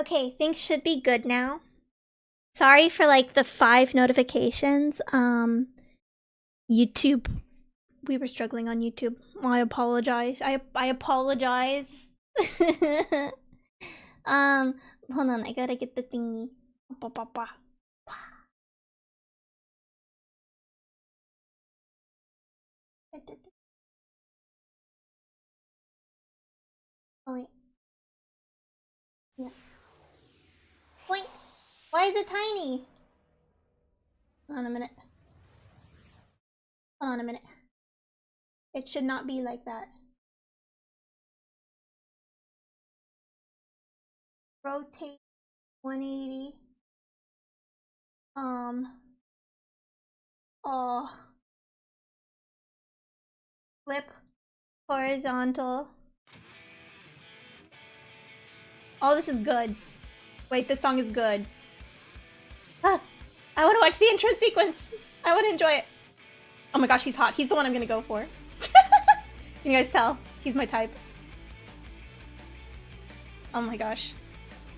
Okay, things should be good now. Sorry for like the 5 notifications. YouTube, we were struggling on YouTube. I apologize. I apologize. Hold on, I gotta get the thingy. Oh wait. Yeah. Wait. Why is it tiny? Hold on a minute. Hold on a minute. It should not be like that. Rotate 180. Oh. Flip horizontal. Oh, this is good. Wait, this song is good. Ah, I want to watch the intro sequence. I want to enjoy it. Oh my gosh, he's hot. He's the one I'm gonna go for. Can you guys tell? He's my type. Oh my gosh.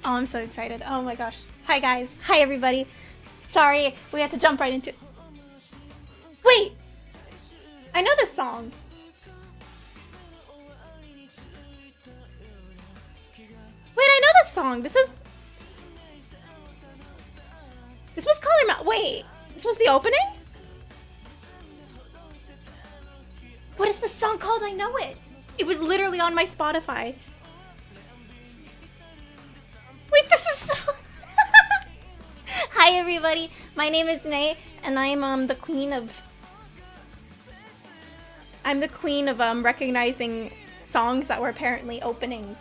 Oh, I'm so excited. Oh my gosh. Hi guys. Hi everybody. Sorry, we had to jump right into it. Wait! I know this song. Wait, I know this song. This was Color Mouth. Wait, this was the opening? What is this song called? I know it. It was literally on my Spotify. Wait, this is so... Hi everybody, my name is Mei, and I'm the queen of... I'm the queen of recognizing songs that were apparently openings.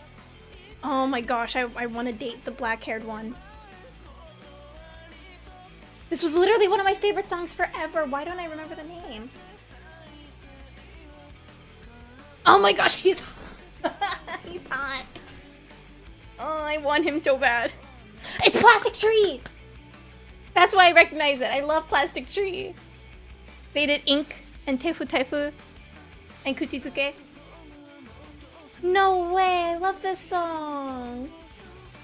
Oh my gosh, I want to date the black-haired one. This was literally one of my favorite songs forever. Why don't I remember the name? Oh my gosh, he's he's hot. Oh, I want him so bad. It's Plastic Tree! That's why I recognize it. I love Plastic Tree. They did Ink and Tefu Tefu and Kuchizuke. No way, I love this song.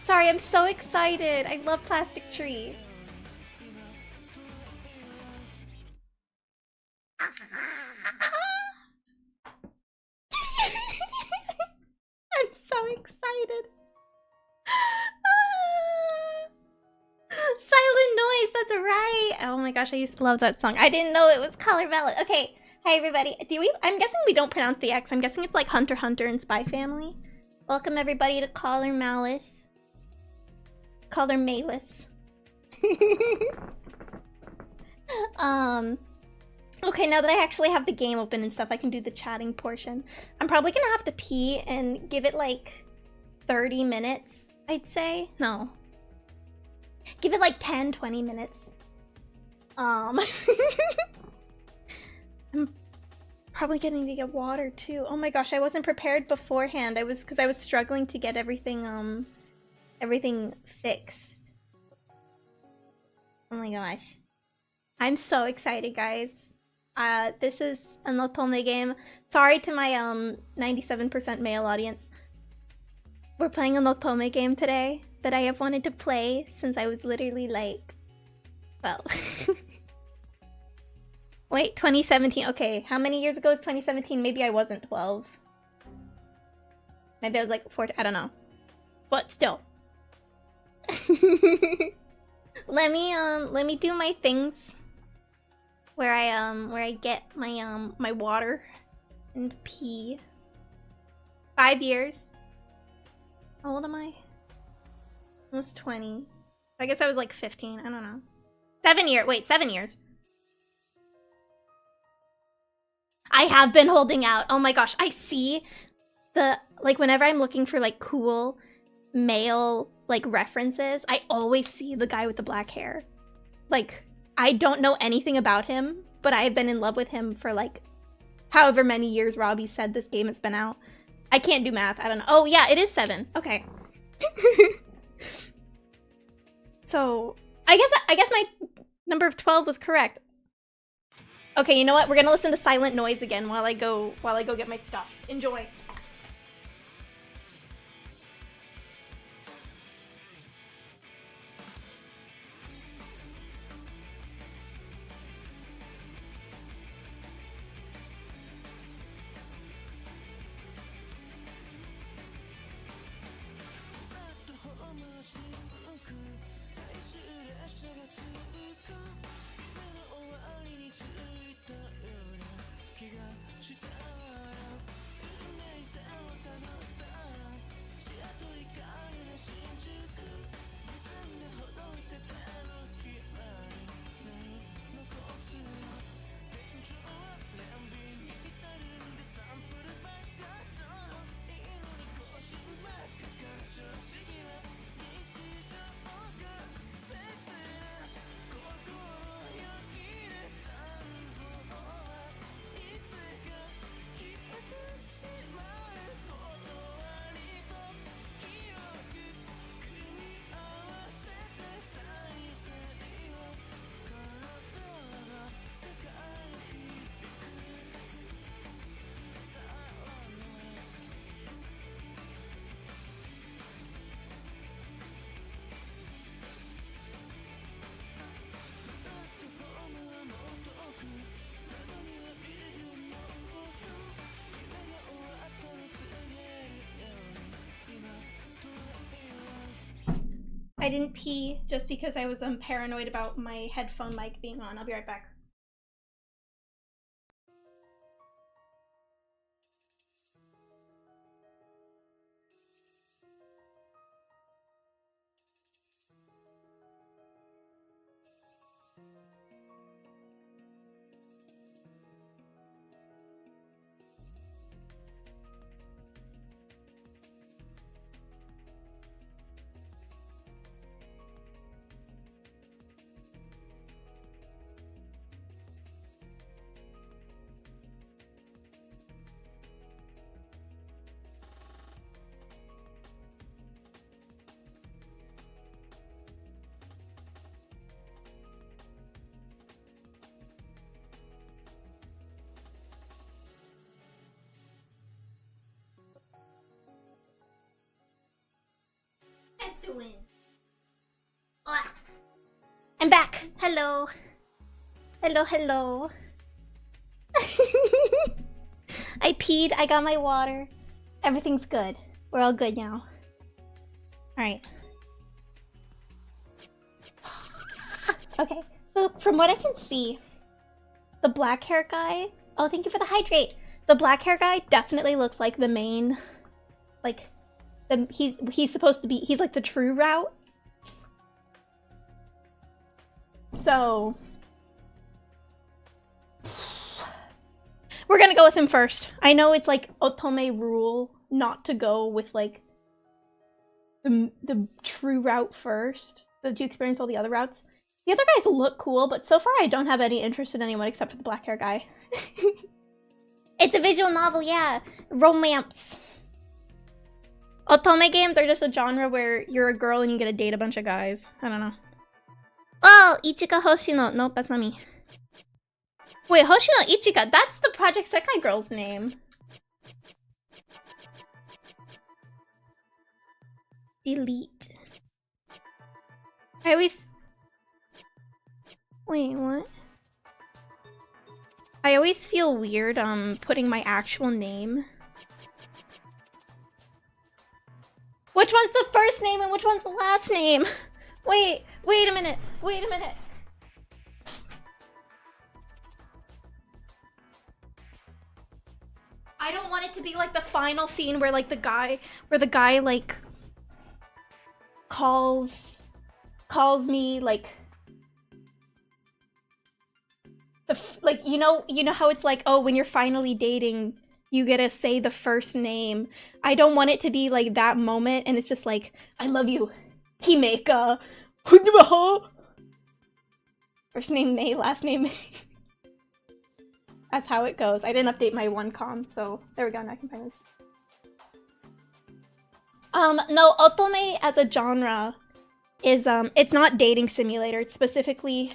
Sorry, I'm so excited. I love Plastic Tree. I'm so excited. Silent Noise, that's right. Oh my gosh, I used to love that song. I didn't know it was Color Ballad. Okay, hi everybody. I'm guessing we don't pronounce the X. I'm guessing it's like Hunter x Hunter and Spy Family. Welcome everybody to Color Malice. Color Malice. Okay, now that I actually have the game open and stuff, I can do the chatting portion. I'm probably gonna have to pee and give it like 30 minutes, I'd say. No. Give it like 10, 20 minutes. I'm probably getting to get water too. Oh my gosh, I wasn't prepared beforehand. Because I was struggling to get everything, everything fixed. Oh my gosh. I'm so excited, guys. This is an otome game. Sorry to my 97% male audience. We're playing an otome game today that I have wanted to play since I was literally like, well, wait, 2017. Okay, how many years ago is 2017? Maybe I wasn't 12. Maybe I was like 14. I don't know. But still. Let me do my things. Where I get my my water and pee. 5 years. How old am I? Almost 20. I guess I was like 15. I don't know. 7 years. Wait, 7 years. I have been holding out. Oh my gosh, I see the like whenever I'm looking for like cool male like references, I always see the guy with the black hair. Like, I don't know anything about him, but I have been in love with him for like however many years Robbie said this game has been out. I can't do math. I don't know. Oh yeah, it is 7. Okay. So I guess my number of 12 was correct. Okay, you know what? We're gonna listen to Silent Noise again while I go get my stuff. Enjoy. I didn't pee just because I was paranoid about my headphone mic being on. I'll be right back. Doing? I'm back. Hello. Hello. I peed. I got my water. Everything's good. We're all good now. Alright. Okay, so from what I can see, the black hair guy... Oh, thank you for the hydrate. The black hair guy definitely looks like the main... Like... He's supposed to be... He's like the true route. So... We're gonna go with him first. I know it's like Otome rule not to go with like... The true route first. Did you experience all the other routes? The other guys look cool, but so far I don't have any interest in anyone except for the black hair guy. It's a visual novel, yeah. Romance. Otome games are just a genre where you're a girl and you get to date a bunch of guys. I don't know. Oh, Ichika Hoshino. Nope, that's not me. Wait, Hoshino Ichika. That's the Project Sekai girl's name. Delete. I always... Wait, what? I always feel weird putting my actual name. Which one's the first name and which one's the last name? Wait a minute. I don't want it to be like the final scene where like the guy like calls me like like you know how it's like, oh, when you're finally dating you get to say the first name. I don't want it to be like that moment and it's just like, I love you, Himeika. First name Mei, last name Mei. That's how it goes. I didn't update my 1com, so there we go, now I can find this. No, Otome as a genre is, it's not dating simulator, it's specifically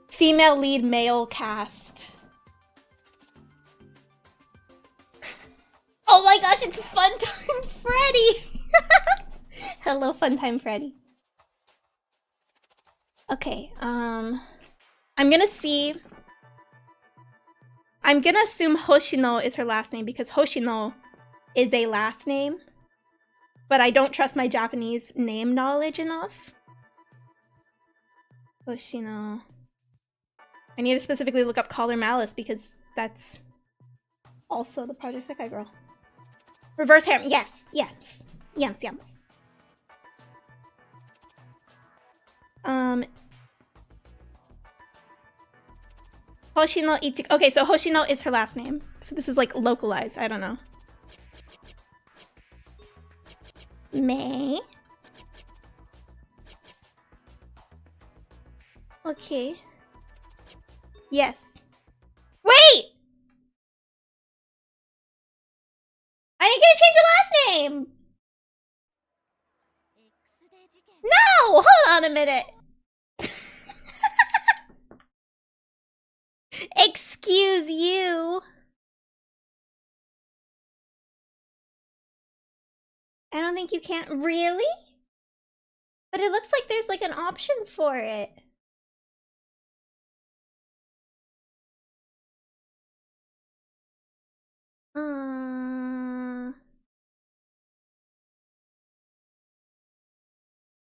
female lead male cast. Oh my gosh, it's Funtime Freddy! Hello, Funtime Freddy. Okay, I'm gonna assume Hoshino is her last name because Hoshino is a last name. But I don't trust my Japanese name knowledge enough. Hoshino. I need to specifically look up Collar Malice because that's also the Project Sekai girl. Reverse harem, yes. Hoshino Ichika. Okay, so Hoshino is her last name. So this is like localized, I don't know. Mei. Okay. Yes. Wait! I didn't get to change the last name! No! Hold on a minute! Excuse you. I don't think you can. Really? But it looks like there's like an option for it.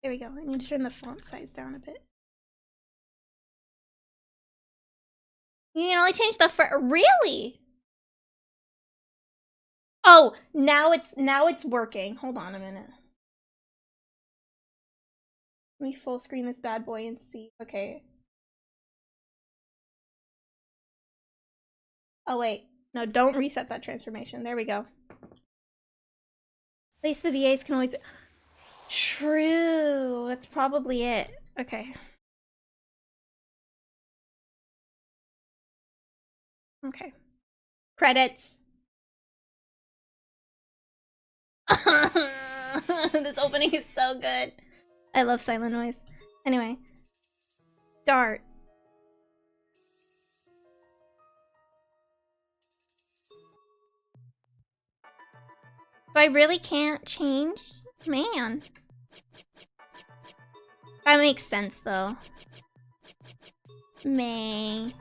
There we go. I need to turn the font size down a bit. You can only change the really? Oh, now it's working. Hold on a minute. Let me full screen this bad boy and see. Okay. Oh wait. No, don't reset that transformation. There we go. At least the VAs can always... True. That's probably it. Okay. Okay. Credits. This opening is so good. I love silent noise. Anyway. Start. So I really can't change? Man. That makes sense though. Mei.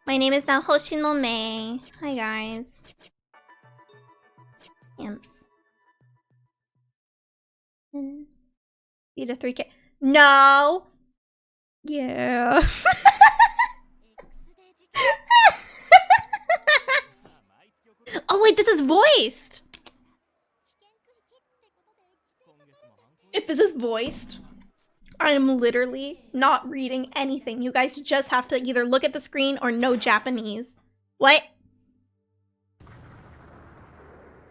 My name is now Hoshino Mei. Hi guys. Imps. Beat a 3K. No! Yeah. Oh wait, this is voiced! If this is voiced, I am literally not reading anything. You guys just have to either look at the screen or know Japanese. What?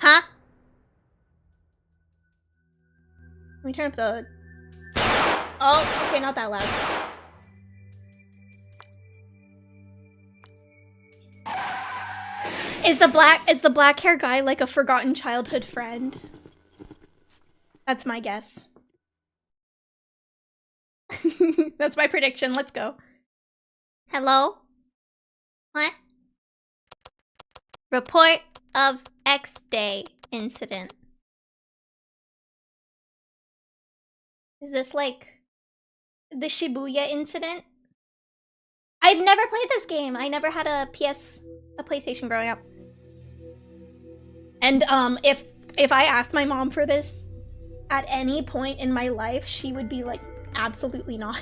Huh? Let me turn up the... Oh, okay, not that loud. Is the black hair guy like a forgotten childhood friend? That's my guess. That's my prediction. Let's go. Hello? What? Report of X Day incident. Is this like the Shibuya incident? I've never played this game. I never had a PlayStation growing up. And if I asked my mom for this at any point in my life, she would be like, absolutely not.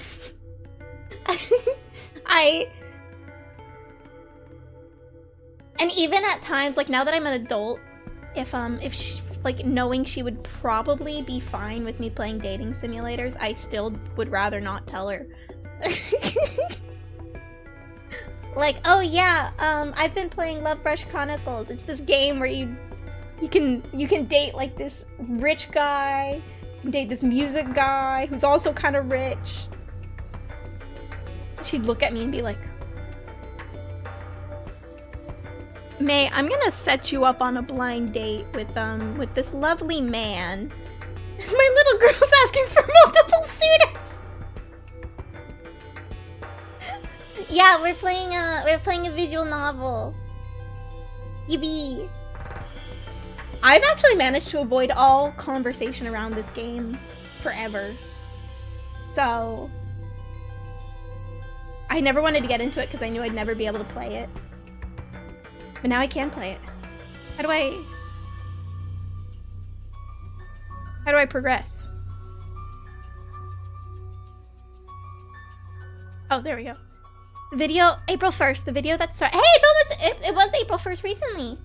And even at times, like now that I'm an adult, if she, like knowing she would probably be fine with me playing dating simulators, I still would rather not tell her. Like, oh yeah, I've been playing Love Brush Chronicles. It's this game where you can date like this rich guy, you can date this music guy who's also kind of rich. She'd look at me and be like, Mei, I'm gonna set you up on a blind date with this lovely man. My little girl's asking for multiple suitors. Yeah, we're playing a visual novel. Yippee. I've actually managed to avoid all conversation around this game forever. So I never wanted to get into it because I knew I'd never be able to play it. But now I can play it. How do I progress? Oh, there we go. The video, April 1st, the video that started. Hey, it was April 1st recently.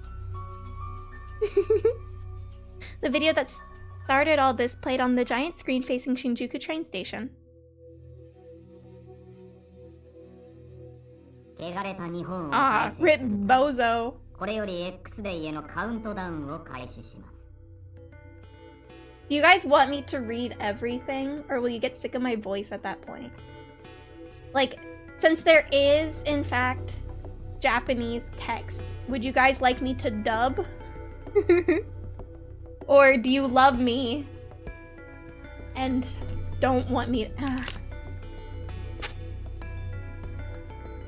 The video that started all this played on the giant screen facing Shinjuku train station. Ah, rip bozo. Do you guys want me to read everything, or will you get sick of my voice at that point? Like, since there is, in fact, Japanese text, would you guys like me to dub? Or do you love me and don't want me to...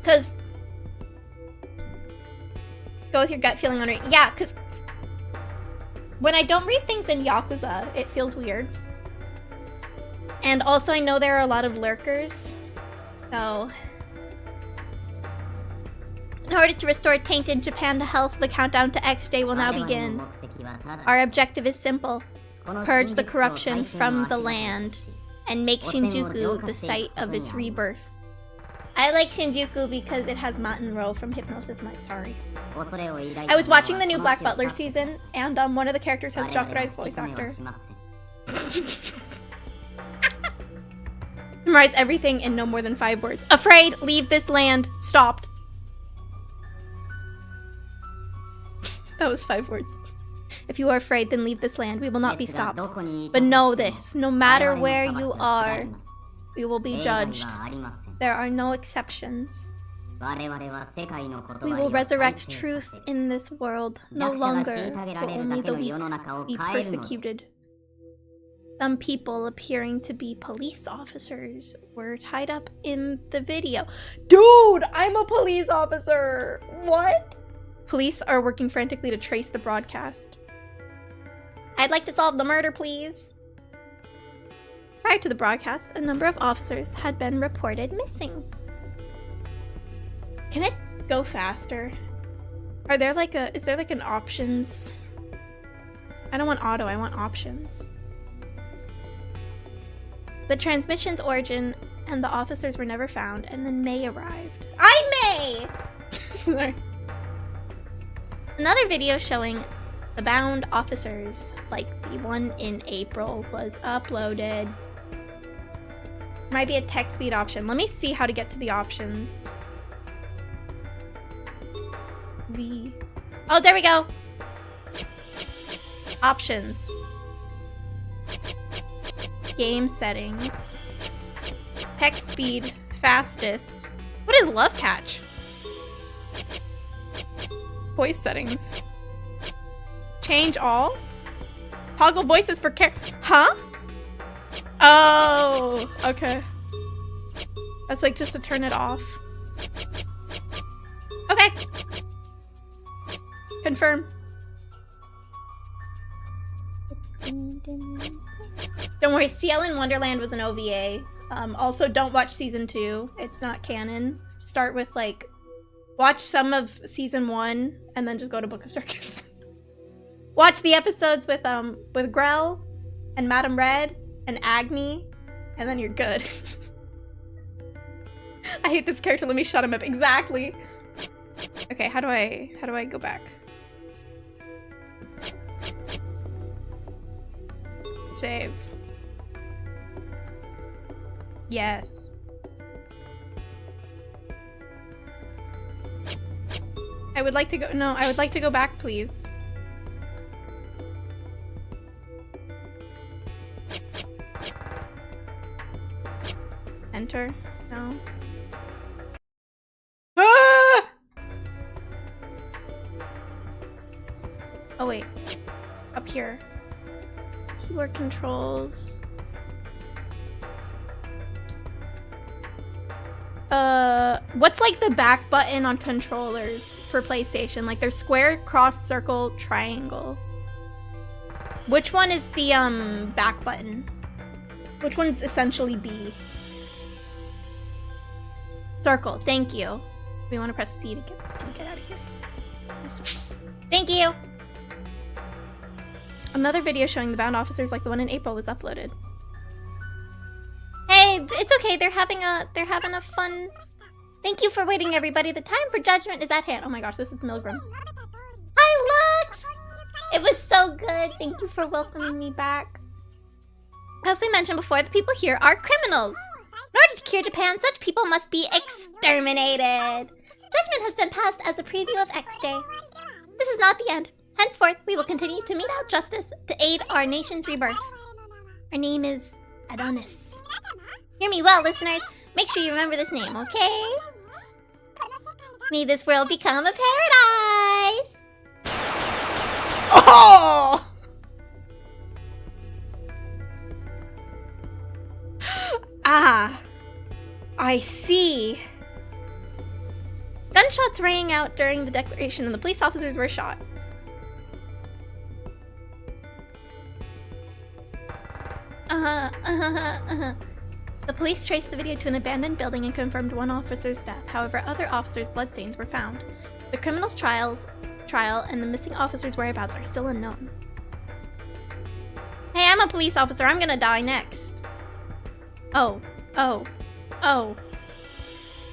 Because... Go with your gut feeling on it. Yeah, because... When I don't read things in Yakuza, it feels weird. And also I know there are a lot of lurkers. So... In order to restore tainted Japan to health, the countdown to X Day will now begin. Our objective is simple. Purge the corruption from the land. and make Shinjuku the site of its rebirth. I like Shinjuku because it has Monroe from Hypnosis Mike, sorry. I was watching the new Black Butler season, and one of the characters has Jokurai's voice actor. Memorize everything in no more than 5 words. Afraid, leave this land, stopped. That was 5 words. If you are afraid, then leave this land. We will not be stopped. But know this, no matter where you are, we will be judged. There are no exceptions. We will resurrect truth in this world. No longer will only the weak be persecuted. Some people appearing to be police officers were tied up in the video. Dude, I'm a police officer! What? Police are working frantically to trace the broadcast. I'd like to solve the murder, please. Prior to the broadcast, a number of officers had been reported missing. Can it go faster? Is there like an options? I don't want auto, I want options. The transmission's origin and the officers were never found, and then May arrived. May! Sorry. Another video showing the bound officers, like the one in April, was uploaded. Might be a text speed option. Let me see how to get to the options. Oh, there we go. Options. Game settings. Text speed. Fastest. What is love catch? Voice settings. Change all? Toggle voices for huh? Oh, okay. That's like just to turn it off. Okay. Confirm. Don't worry, CL in Wonderland was an OVA. Also, don't watch season 2. It's not canon. Start with like, watch some of season 1 and then just go to Book of Circuits. Watch the episodes with Grell and Madame Red and Agni, and then you're good. I hate this character. Let me shut him up. Exactly. Okay, how do I go back? Save. Yes. I would like to go. No, I would like to go back, please. Enter. No. Ah! Oh wait. Up here. Keyboard controls. What's like the back button on controllers for PlayStation? Like there's square, cross, circle, triangle. Which one is the back button? Which one's essentially B? Circle, thank you. We want to press C to get out of here. Thank you! Another video showing the bound officers like the one in April was uploaded. Hey, it's okay, they're having a fun... Thank you for waiting, everybody. The time for judgment is at hand. Oh my gosh, this is Milgram. Hi, Lux! It was so good. Thank you for welcoming me back. As we mentioned before, the people here are criminals. In order to cure Japan, such people must be exterminated. Judgment has been passed as a preview of X Day. This is not the end. Henceforth, we will continue to mete out justice to aid our nation's rebirth. Our name is Adonis. Hear me well, listeners. Make sure you remember this name, okay? May this world become a paradise! Oh! Ah, I see. Gunshots rang out during the declaration and the police officers were shot. The police traced the video to an abandoned building and confirmed one officer's death. However, other officers' bloodstains were found. The criminal's trial and the missing officer's whereabouts are still unknown. Hey, I'm a police officer. I'm gonna die next. Oh. Oh. Oh.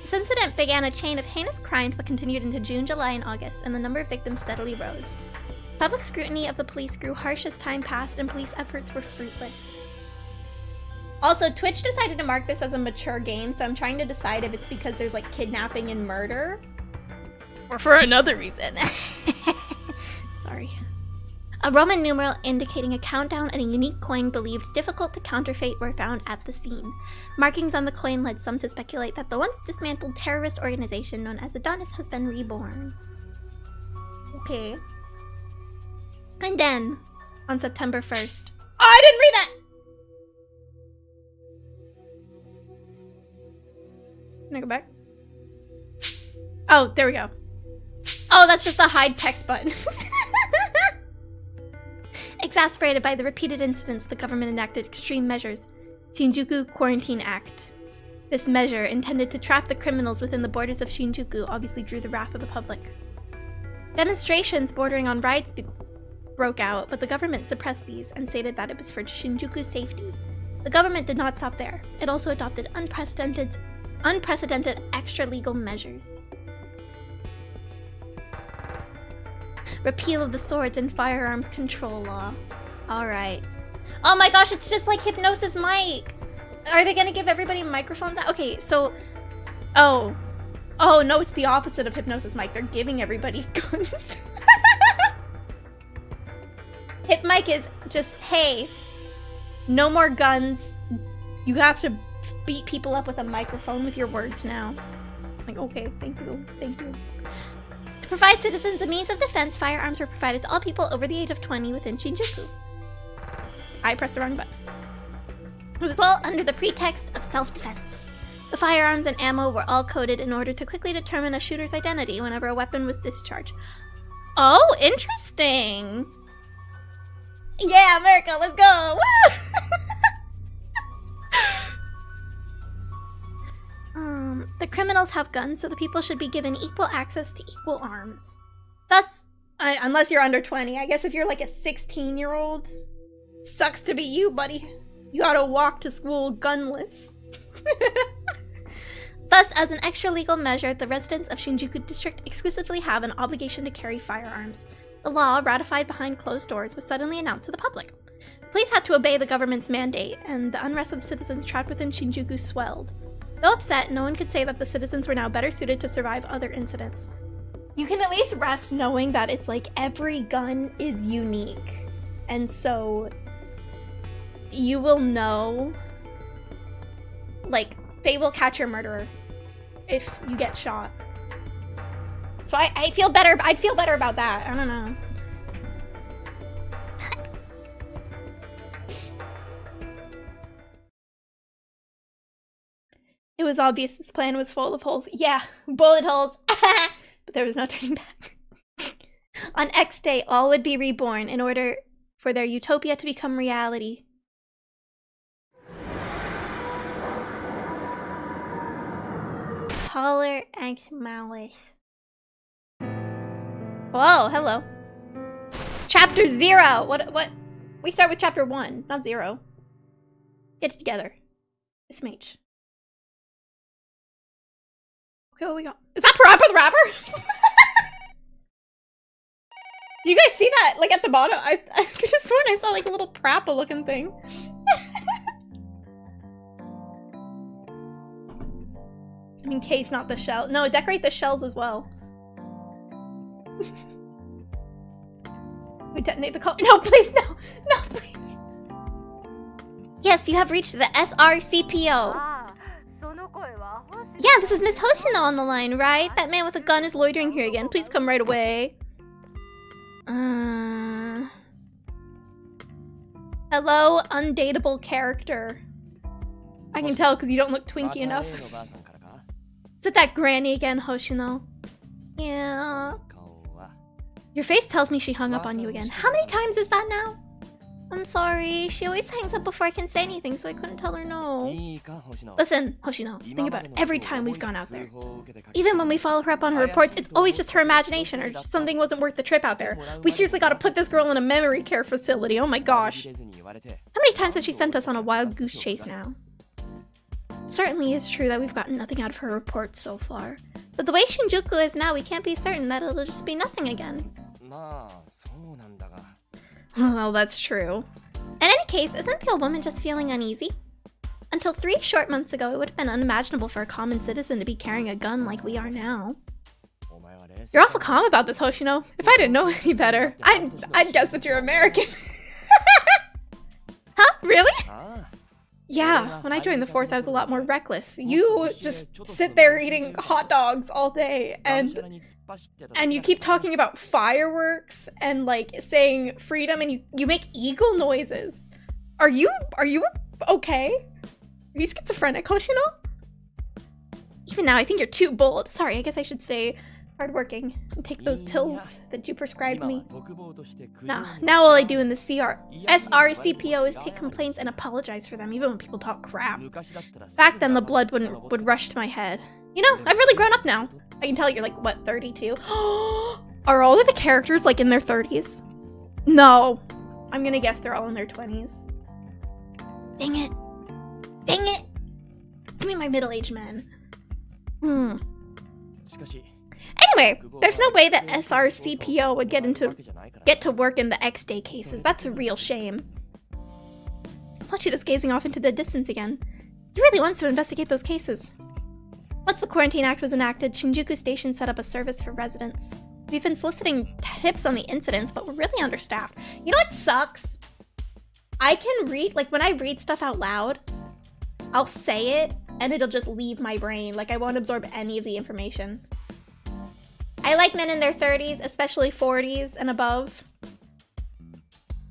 This incident began a chain of heinous crimes that continued into June, July, and August, and the number of victims steadily rose. Public scrutiny of the police grew harsh as time passed, and police efforts were fruitless. Also, Twitch decided to mark this as a mature game, so I'm trying to decide if it's because there's like kidnapping and murder, or for another reason. Sorry. A Roman numeral indicating a countdown and a unique coin believed difficult to counterfeit were found at the scene. Markings on the coin led some to speculate that the once dismantled terrorist organization known as Adonis has been reborn. Okay. And then, on September 1st... Oh, I didn't read that! Can I go back? Oh, there we go. Oh, that's just a hide text button. Exasperated by the repeated incidents, the government enacted extreme measures. Shinjuku Quarantine Act. This measure, intended to trap the criminals within the borders of Shinjuku, obviously drew the wrath of the public. Demonstrations bordering on riots broke out, but the government suppressed these and stated that it was for Shinjuku's safety. The government did not stop there. It also adopted unprecedented extra-legal measures. Repeal of the swords and firearms control law. Alright. Oh my gosh, it's just like Hypnosis Mike! Are they gonna give everybody microphones? Okay, so... Oh. Oh, no, it's the opposite of Hypnosis Mike. They're giving everybody guns. Hip Mike is just, hey, no more guns. You have to beat people up with a microphone with your words now. Like, okay, thank you, thank you. To provide citizens a means of defense, firearms were provided to all people over the age of 20 within Shinjuku. I pressed the wrong button. It was all under the pretext of self-defense. The firearms and ammo were all coded in order to quickly determine a shooter's identity whenever a weapon was discharged. Oh, interesting! Yeah, America, let's go! Woo! The criminals have guns, so the people should be given equal access to equal arms. Thus, unless you're under 20, I guess if you're like a 16-year-old, sucks to be you, buddy. You gotta walk to school gunless. Thus, as an extra legal measure, the residents of Shinjuku District exclusively have an obligation to carry firearms. The law, ratified behind closed doors, was suddenly announced to the public. Police had to obey the government's mandate, and the unrest of the citizens trapped within Shinjuku swelled. Though upset, no one could say that the citizens were now better suited to survive other incidents. You can at least rest knowing that it's like every gun is unique. And so you will know, like, they will catch your murderer if you get shot. So I feel better. I'd feel better about that. I don't know. It was obvious this plan was full of holes. Yeah, bullet holes. But there was no turning back. On X Day, all would be reborn in order for their utopia to become reality. Holler X Malice. Whoa, hello. Chapter 0! What? We start with chapter 1, not 0. Get it together. SMH. Okay, what we got? Is that Parappa the Rapper? Do you guys see that? Like at the bottom? I could have sworn I saw like a little Parappa looking thing. I mean, case, not the shell. No, decorate the shells as well. We detonate the call. No, please, no. No, please. Yes, you have reached the SRCPO. Yeah, this is Miss Hoshino on the line, right? That man with a gun is loitering here again. Please come right away. Hello, undateable character. I can tell because you don't look twinky enough. Is it that granny again, Hoshino? Yeah. Your face tells me she hung up on you again. How many times is that now? I'm sorry. She always hangs up before I can say anything, so I couldn't tell her no. Listen, Hoshino, think about it. Every time we've gone out there. Even when we follow her up on her reports, it's always just her imagination or just something wasn't worth the trip out there. We seriously gotta put this girl in a memory care facility. Oh my gosh. How many times has she sent us on a wild goose chase now? Certainly is true that we've gotten nothing out of her reports so far. But the way Shinjuku is now, we can't be certain that it'll just be nothing again. Well, that's true. In any case, isn't the old woman just feeling uneasy? Until 3 short months ago, it would have been unimaginable for a common citizen to be carrying a gun like we are now. You're awful calm about this, Hoshino. If I didn't know any better, I'd guess that you're American. Huh? Really? Yeah, when I joined the force, I was a lot more reckless. You just sit there eating hot dogs all day, and you keep talking about fireworks and like saying freedom, and you make eagle noises. Are you okay? Are you schizophrenic, Hoshino? Even now, I think you're too bold. Sorry, I guess I should say hardworking and take those pills that you prescribed me. Now all I do in the SRCPO is take complaints and apologize for them, even when people talk crap. Back then, the blood would rush to my head. You know, I've really grown up now. I can tell you're like, what, 32? Are all of the characters like in their 30s? No. I'm gonna guess they're all in their 20s. Dang it. Dang it! Give me my middle-aged men. Anyway, there's no way that SRCPO would get to work in the X-Day cases. That's a real shame. Mochida's gazing off into the distance again. He really wants to investigate those cases. Once the Quarantine Act was enacted, Shinjuku Station set up a service for residents. We've been soliciting tips on the incidents, but we're really understaffed. You know what sucks? I can read, like when I read stuff out loud, I'll say it and it'll just leave my brain. Like I won't absorb any of the information. I like men in their 30s, especially 40s and above.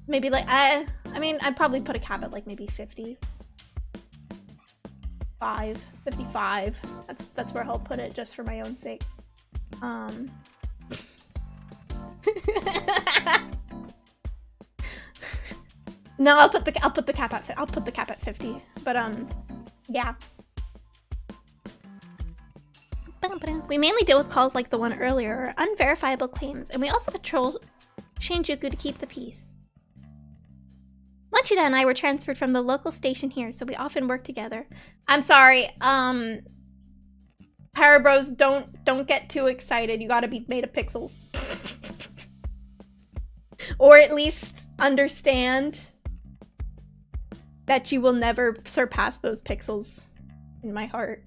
Maybe like, I mean, I'd probably put a cap at like maybe 50. 55. That's where I'll put it just for my own sake. No, I'll put the cap at 50. But yeah. We mainly deal with calls like the one earlier, or unverifiable claims, and we also patrol Shinjuku to keep the peace. Mochida and I were transferred from the local station here, so we often work together. I'm sorry, Parabros, don't get too excited. You gotta be made of pixels. Or at least understand that you will never surpass those pixels in my heart.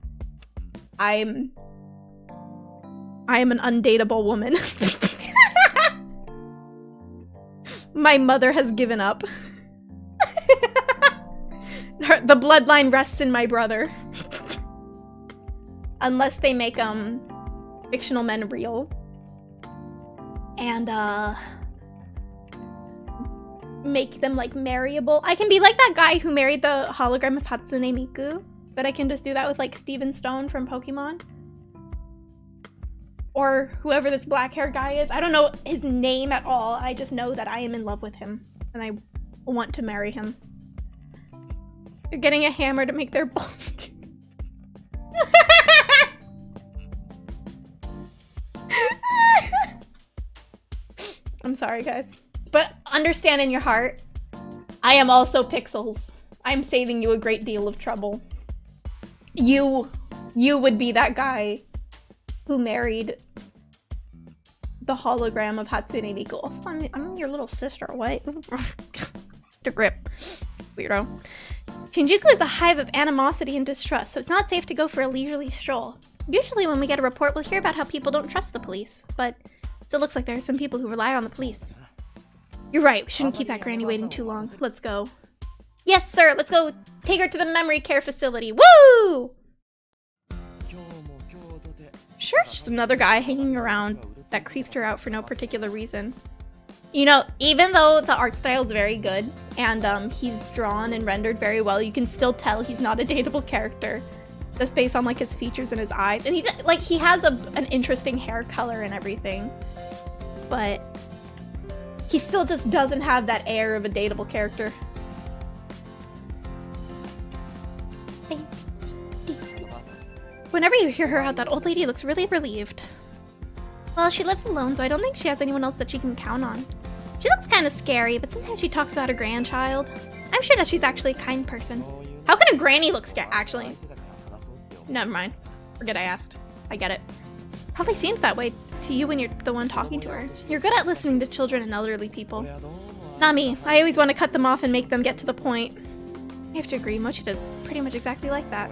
I am an undateable woman. My mother has given up. The bloodline rests in my brother. Unless they make fictional men real. And make them like marryable. I can be like that guy who married the hologram of Hatsune Miku, but I can just do that with like Steven Stone from Pokemon. Or whoever this black hair guy is. I don't know his name at all. I just know that I am in love with him and I want to marry him. They're getting a hammer to make their balls. I'm sorry, guys. But understand in your heart, I am also pixels. I'm saving you a great deal of trouble. You would be that guy who married the hologram of Hatsune Miku. Also, I'm your little sister. What? The grip. Weirdo. Shinjuku is a hive of animosity and distrust, so it's not safe to go for a leisurely stroll. Usually when we get a report, we'll hear about how people don't trust the police, but it still looks like there are some people who rely on the police. You're right, we shouldn't keep that granny waiting too long. Let's go. Yes, sir, let's go take her to the memory care facility. Woo! Sure, it's just another guy hanging around that creeped her out for no particular reason. You know, even though the art style is very good and he's drawn and rendered very well, you can still tell he's not a dateable character. Just based on like his features and his eyes. And he has an interesting hair color and everything. But he still just doesn't have that air of a dateable character. Whenever you hear her out, that old lady looks really relieved. Well, she lives alone, so I don't think she has anyone else that she can count on. She looks kind of scary, but sometimes she talks about her grandchild. I'm sure that she's actually a kind person. How can a granny look scary? Actually, Never mind. Forget I asked. I get it. Probably seems that way to you when you're the one talking to her. You're good at listening to children and elderly people. Not me. I always want to cut them off and make them get to the point. I have to agree, Mochida's pretty much exactly like that.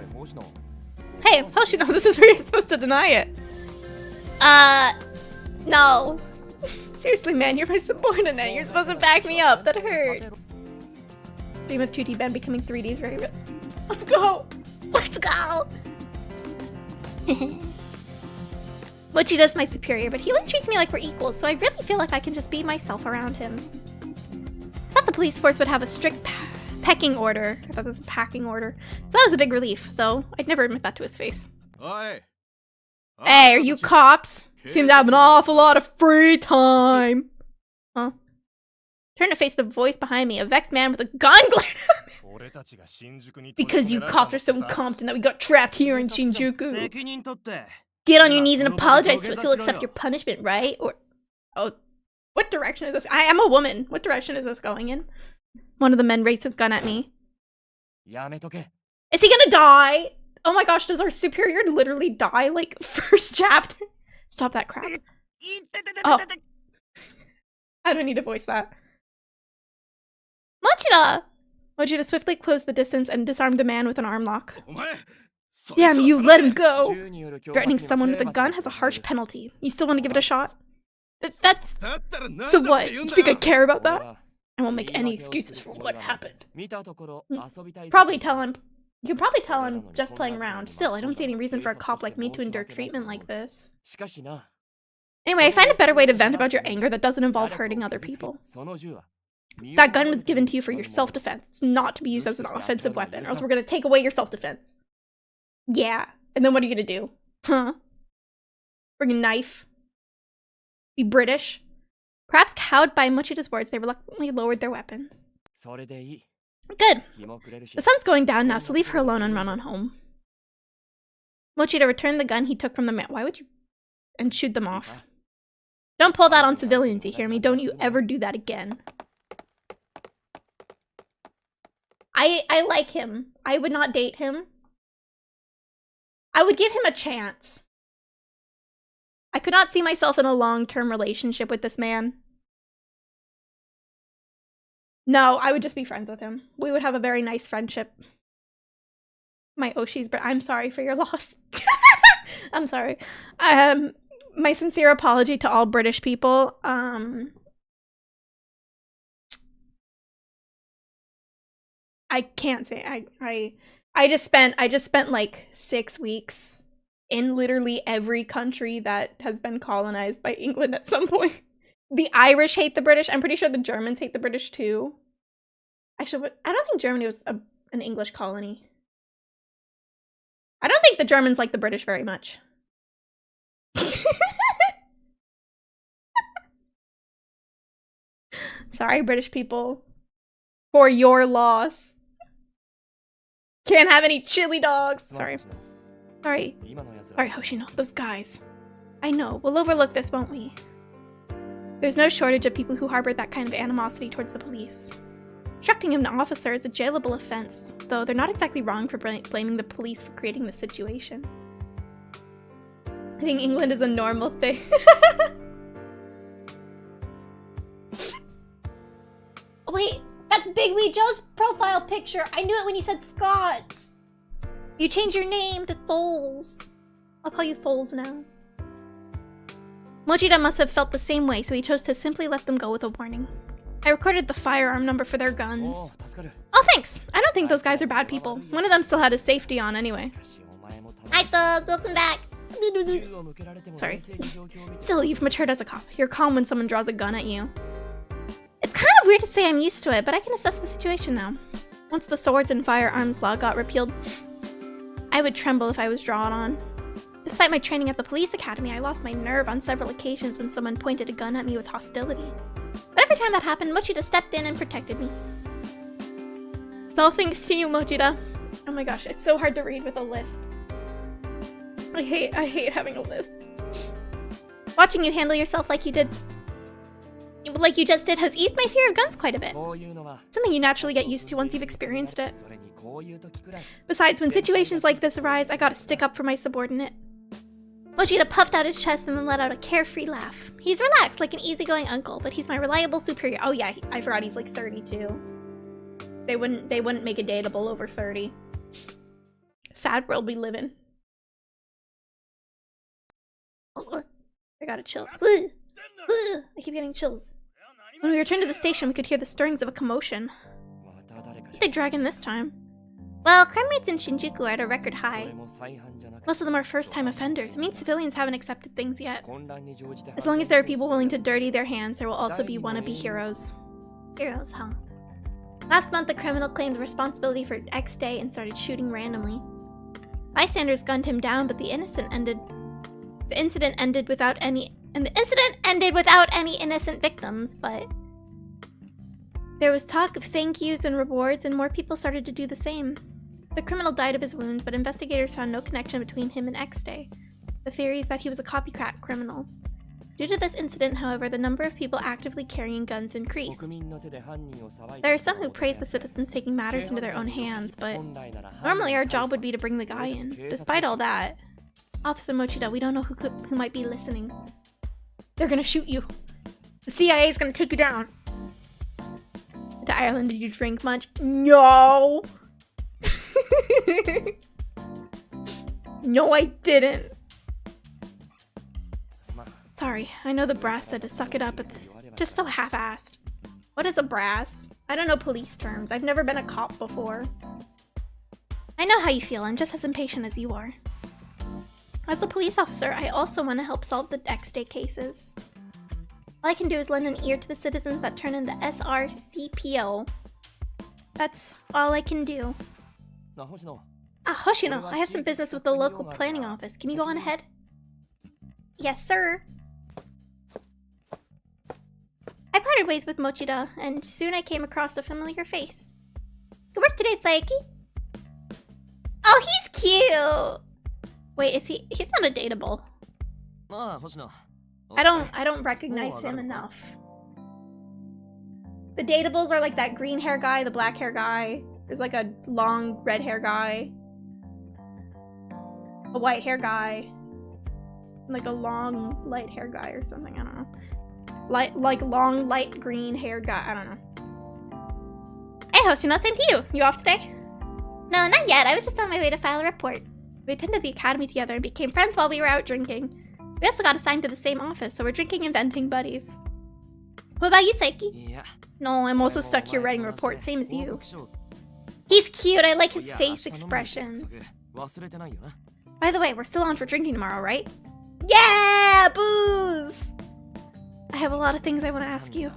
Hey, Hoshino, this is where you're supposed to deny it. No. Seriously, man, you're my subordinate. You're supposed to back me up. That hurts. Dream of 2D Ben becoming 3D is very real. Let's go! Let's go! Mochida's my superior, but he always treats me like we're equals, so I really feel like I can just be myself around him. I thought the police force would have a strict pecking order. I thought this was a packing order. So that was a big relief, though I'd never admit that to his face. Hey, are you cops? Seem to have an awful lot of free time. Huh? Turn to face the voice behind me, a vexed man with a gun glared at me. Because you cops are so incompetent that we got trapped here in Shinjuku. Get on your knees and apologize to us. You'll accept your punishment, right? Or, oh, what direction is this? I am a woman. What direction is this going in? One of the men raised his gun at me. Is he gonna die? Oh my gosh, does our superior literally die, like, first chapter? Stop that crap. Oh. I don't need to voice that. Mochida! Mochida swiftly closed the distance and disarmed the man with an arm lock. Damn you, let him go! Threatening someone with a gun has a harsh penalty. You still want to give it a shot? That's... So what? You think I care about that? I won't make any excuses for what happened. Probably tell him... You could probably tell I'm just playing around. Still, I don't see any reason for a cop like me to endure treatment like this. Anyway, I find a better way to vent about your anger that doesn't involve hurting other people. That gun was given to you for your self-defense, not to be used as an offensive weapon, or else we're gonna take away your self-defense. Yeah. And then what are you gonna do? Huh? Bring a knife? Be British? Perhaps cowed by Mochida's words, they reluctantly lowered their weapons. Good. The sun's going down now, so leave her alone and run on home. Mochida returned the gun he took from the man. Why would you? And shoot them off. Don't pull that on civilians, you hear me? Don't you ever do that again. I like him. I would not date him. I would give him a chance. I could not see myself in a long-term relationship with this man. No, I would just be friends with him. We would have a very nice friendship. My Oshi's, but I'm sorry for your loss. I'm sorry. My sincere apology to all British people. I can't say I just spent like 6 weeks in literally every country that has been colonized by England at some point. The Irish hate the British. I'm pretty sure the Germans hate the British too. Actually, I don't think Germany was an English colony. I don't think the Germans like the British very much. Sorry, British people. For your loss. Can't have any chili dogs. Sorry. Sorry. Sorry, Hoshino. Those guys. I know. We'll overlook this, won't we? There's no shortage of people who harbor that kind of animosity towards the police. Obstructing an officer is a jailable offense, though they're not exactly wrong for blaming the police for creating the situation. I think England is a normal thing. Wait, that's Big Wee Joe's profile picture. I knew it when you said Scots. You changed your name to Tholes. I'll call you Tholes now. Mochida must have felt the same way, so he chose to simply let them go with a warning. I recorded the firearm number for their guns. Oh, thanks. I don't think those guys are bad people. One of them still had his safety on anyway. Hi, Tholes. Welcome back. Sorry. Still, you've matured as a cop. You're calm when someone draws a gun at you. It's kind of weird to say I'm used to it, but I can assess the situation now. Once the swords and firearms law got repealed, I would tremble if I was drawn on. Despite my training at the police academy, I lost my nerve on several occasions when someone pointed a gun at me with hostility. But every time that happened, Mochida stepped in and protected me. It's all thanks to you, Mochida. Oh my gosh, it's so hard to read with a lisp. I hate having a lisp. Watching you handle yourself like you did But like you just did, has eased my fear of guns quite a bit. Something you naturally get used to once you've experienced it. Besides, when situations like this arise, I gotta stick up for my subordinate. Mochida puffed out his chest and then let out a carefree laugh. He's relaxed, like an easygoing uncle, but he's my reliable superior. Oh yeah, I forgot he's like 32. They wouldn't make a dateable over 30. Sad world we live in. I gotta chill. I keep getting chills. When we returned to the station, we could hear the stirrings of a commotion. What they dragging this time? Well, crime rates in Shinjuku are at a record high. Most of them are first-time offenders. It means civilians haven't accepted things yet. As long as there are people willing to dirty their hands, there will also be wannabe heroes. Heroes, huh? Last month, the criminal claimed responsibility for X Day and started shooting randomly. Bystanders gunned him down, but the incident ended without any innocent victims, but there was talk of thank yous and rewards, and more people started to do the same. The criminal died of his wounds, but investigators found no connection between him and X Day. The theory is that he was a copycat criminal. Due to this incident, however, the number of people actively carrying guns increased. There are some who praise the citizens taking matters into their own hands, but normally our job would be to bring the guy in. Despite all that, Officer Mochida, we don't know who might be listening. They're gonna shoot you. The CIA is gonna take you down. To Ireland, did you drink much? No! No, I didn't. Sorry, I know the brass said to suck it up, but it's just so half-assed. What is a brass? I don't know police terms. I've never been a cop before. I know how you feel. I'm just as impatient as you are. As a police officer, I also want to help solve the X Day cases. All I can do is lend an ear to the citizens that turn in the SRCPO. That's all I can do. Ah, Hoshino, I have some business with the local planning office. Can you go on ahead? Yes, sir. I parted ways with Mochida, and soon I came across a familiar face. Good work today, Saeki. Oh, he's cute! Wait, he's not a dateable. I don't recognize him enough. The datables are like that green hair guy, the black hair guy. There's like a long red hair guy. A white hair guy. Like a long light hair guy or something, I don't know. Like long light green haired guy, I don't know. Hey Hoshino, same to you. You off today? No, not yet. I was just on my way to file a report. We attended the academy together and became friends while we were out drinking. We also got assigned to the same office, so we're drinking and venting buddies. What about you, Saeki? Yeah. No, I'm also stuck here writing a report, same as you. He's cute. I like his face expressions. By the way, we're still on for drinking tomorrow, right? Yeah! Booze! I have a lot of things I want to ask you.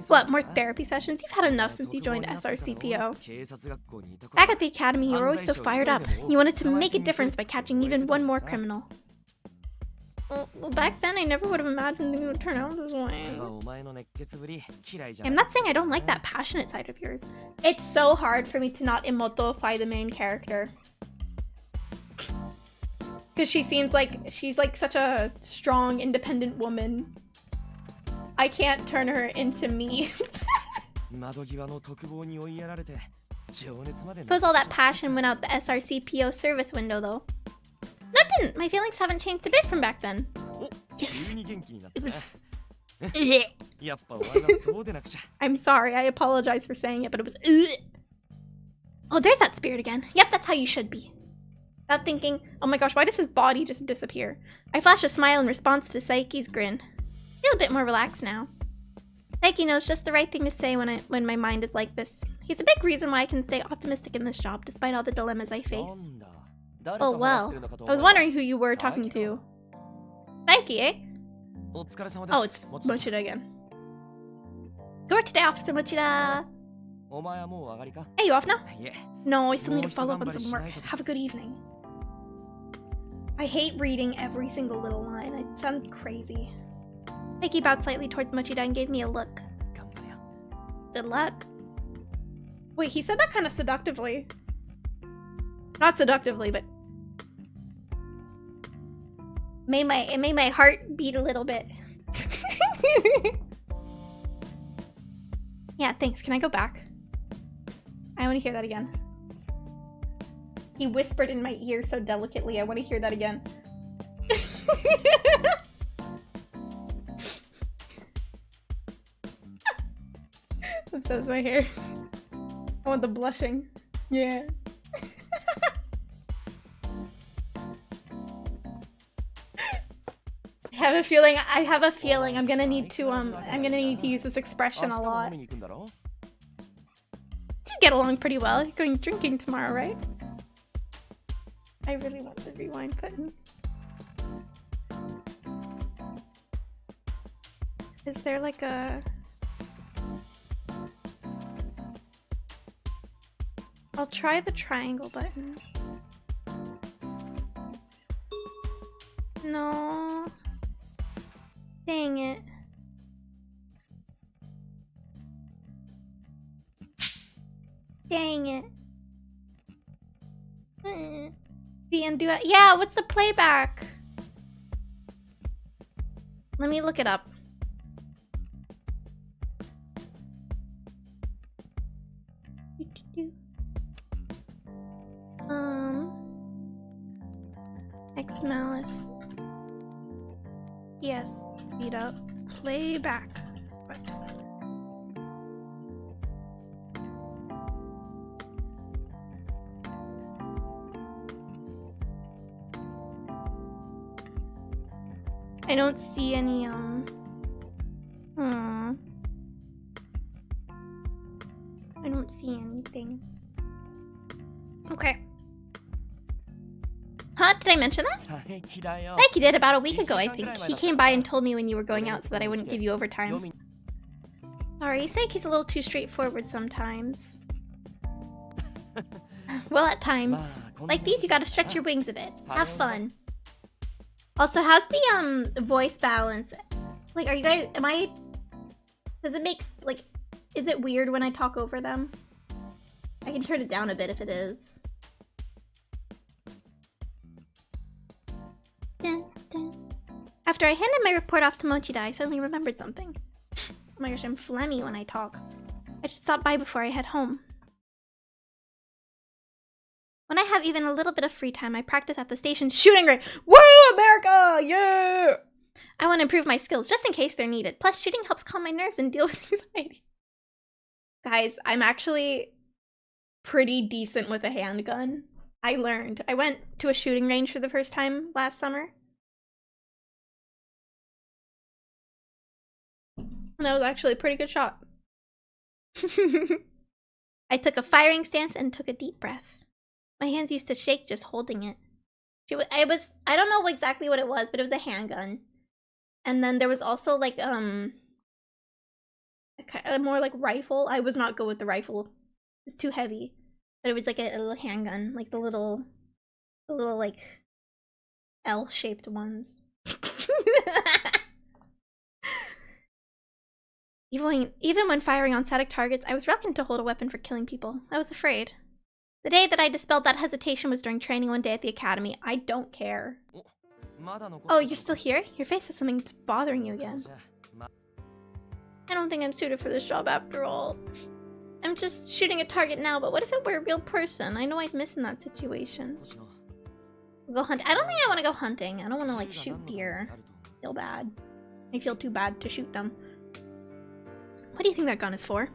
What, more therapy sessions? You've had enough since you joined SRCPO. Back at the academy, you were always so fired up. You wanted to make a difference by catching even one more criminal. Well, back then, I never would have imagined things would turn out this way. I'm not saying I don't like that passionate side of yours. It's so hard for me to not emotify the main character. Because she seems like she's like such a strong, independent woman. I can't turn her into me. Suppose all that passion went out the SRCPO service window, though. No, it didn't. My feelings haven't changed a bit from back then. Yes. It was... I'm sorry, I apologize for saying it, but it was... Oh, there's that spirit again. Yep, that's how you should be. Without thinking, oh my gosh, why does his body just disappear? I flash a smile in response to Saeki's grin. I feel a bit more relaxed now. Saeki knows just the right thing to say when my mind is like this. He's a big reason why I can stay optimistic in this job, despite all the dilemmas I face. Oh well, I was wondering who you were talking to. Saeki, eh? Oh, it's Mochida again. Good work today, Officer Mochida! Hey, you off now? No, I still need to follow up on some work. Have a good evening. I hate reading every single little line. It sounds crazy. Saeki bowed slightly towards Mochida and gave me a look. Good luck. Wait, he said that kind of seductively. Not seductively, but... it made my heart beat a little bit. Yeah, thanks. Can I go back? I want to hear that again. He whispered in my ear so delicately. I want to hear that again. That was my hair. I want the blushing. Yeah. I have a feeling I'm gonna need to use this expression a lot. Do get along pretty well. You're going drinking tomorrow, right? I really want the rewind button. Is there like a... I'll try the triangle button. No. Dang it. Dang it. Undo it. Yeah, what's the playback? Let me look it up. X Malice. Yes, beat up. Playback. What? I don't see any, I don't see anything. Okay. Huh? Did I mention that? Nike did about a week ago, I think. He came by and told me when you were going out so that I wouldn't give you overtime. Sorry, Seiki's a little too straightforward sometimes. Well, at times. Like these, you gotta stretch your wings a bit. Have fun. Also, how's the voice balance? Like, are you guys, does it make, like, is it weird when I talk over them? I can turn it down a bit if it is. After I handed my report off to Mochida, I suddenly remembered something. Oh my gosh, I'm phlegmy when I talk. I should stop by before I head home. When I have even a little bit of free time, I practice at the station shooting range. Woo, America! Yeah! I want to improve my skills just in case they're needed. Plus, shooting helps calm my nerves and deal with anxiety. Guys, I'm actually pretty decent with a handgun. I learned. I went to a shooting range for the first time last summer. And that was actually a pretty good shot. I took a firing stance and took a deep breath. My hands used to shake just holding it. I don't know exactly what it was, but it was a handgun. And then there was also like a more like rifle. I was not good with the rifle. It was too heavy. But it was like a little handgun, like the little like L-shaped ones. Even when firing on static targets, I was reluctant to hold a weapon for killing people. I was afraid. The day that I dispelled that hesitation was during training one day at the academy. I don't care. Oh, you're still here? Your face has something that's bothering you again. I don't think I'm suited for this job after all. I'm just shooting a target now, but what if it were a real person? I know I'd miss in that situation. We'll go hunt. I don't think I want to go hunting. I don't want to like shoot deer. I feel bad. I feel too bad to shoot them. What do you think that gun is for?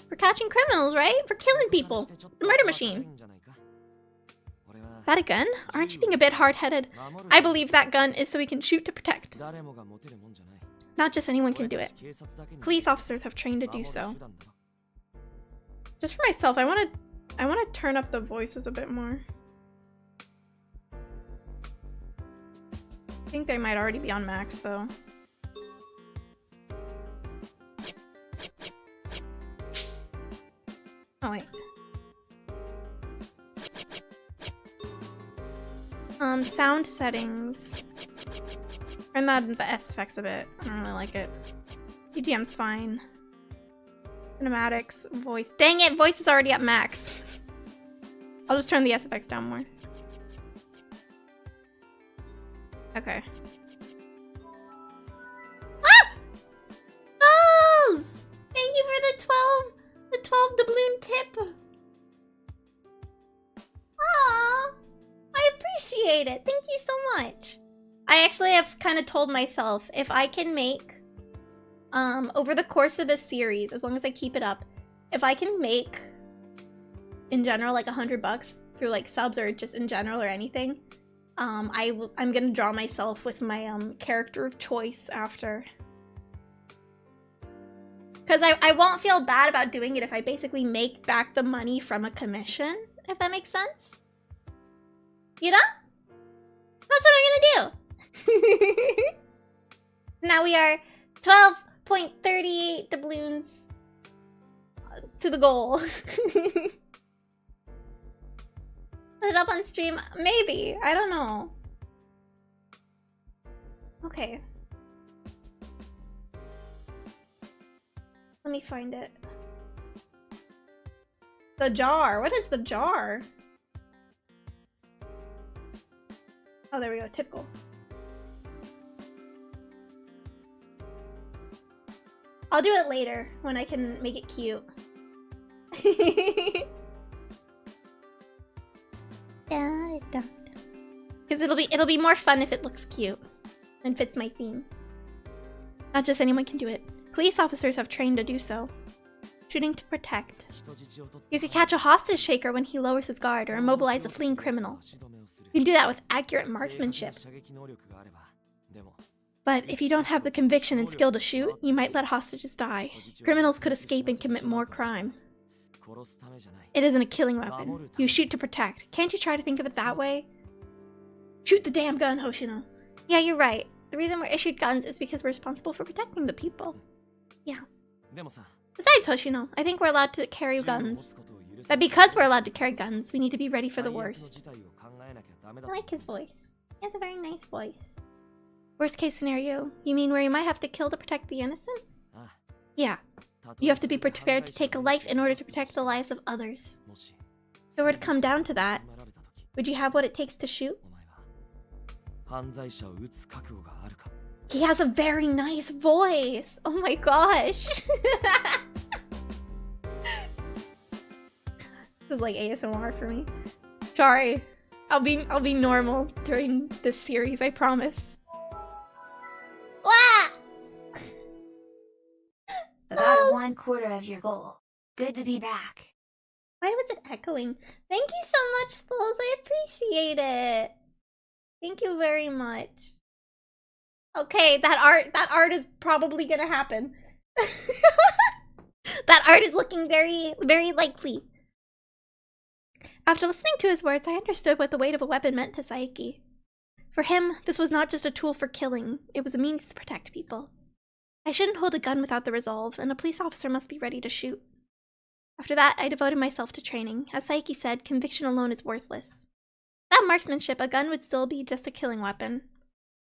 For catching criminals, right? For killing people. The murder machine. Is that a gun? Aren't you being a bit hard-headed? I believe that gun is so we can shoot to protect. Not just anyone can do it. Police officers have trained to do so. Just for myself, I want to turn up the voices a bit more. I think they might already be on max though. Oh wait. Sound settings. Turn the S effects a bit. I don't really like it. BGM's fine. Cinematics, voice. Dang it, voice is already at max. I'll just turn the S effects down more. Okay. Ah! Balls! Thank you for the appreciate it. Thank you so much. I actually have kind of told myself if I can make, over the course of this series, as long as I keep it up, if I can make, in general, like $100 through like subs or just in general or anything, I'm gonna draw myself with my character of choice after. Because I won't feel bad about doing it if I basically make back the money from a commission, if that makes sense. You know? That's what I'm gonna do. Now we are 12.38 doubloons to the goal. Put it up on stream? Maybe. I don't know. Okay. Let me find it. The jar. What is the jar? Oh, there we go. Typical. I'll do it later when I can make it cute. Because it'll be more fun if it looks cute and fits my theme. Not just anyone can do it. Police officers have trained to do so. Shooting to protect. You could catch a hostage shaker when he lowers his guard or immobilize a fleeing criminal. You can do that with accurate marksmanship. But if you don't have the conviction and skill to shoot, you might let hostages die. Criminals could escape and commit more crime. It isn't a killing weapon. You shoot to protect. Can't you try to think of it that way? Shoot the damn gun, Hoshino. Yeah, you're right. The reason we're issued guns is because we're responsible for protecting the people. Yeah. Besides, Hoshino, I think we're allowed to carry guns. But because we're allowed to carry guns, we need to be ready for the worst. I like his voice. He has a very nice voice. Worst case scenario, you mean where you might have to kill to protect the innocent? Yeah. You have to be prepared to take a life in order to protect the lives of others. If it were to come down to that, would you have what it takes to shoot? He has a very nice voice! Oh my gosh! This is like ASMR for me. Sorry. I'll be normal during this series, I promise. About 1/4 of your goal. Good to be back. Why was it echoing? Thank you so much, Skulls. I appreciate it. Thank you very much. Okay, that art is probably gonna happen. That art is looking very, very likely. After listening to his words, I understood what the weight of a weapon meant to Saiki. For him, this was not just a tool for killing, it was a means to protect people. I shouldn't hold a gun without the resolve, and a police officer must be ready to shoot. After that, I devoted myself to training. As Saiki said, conviction alone is worthless. Without marksmanship, a gun would still be just a killing weapon.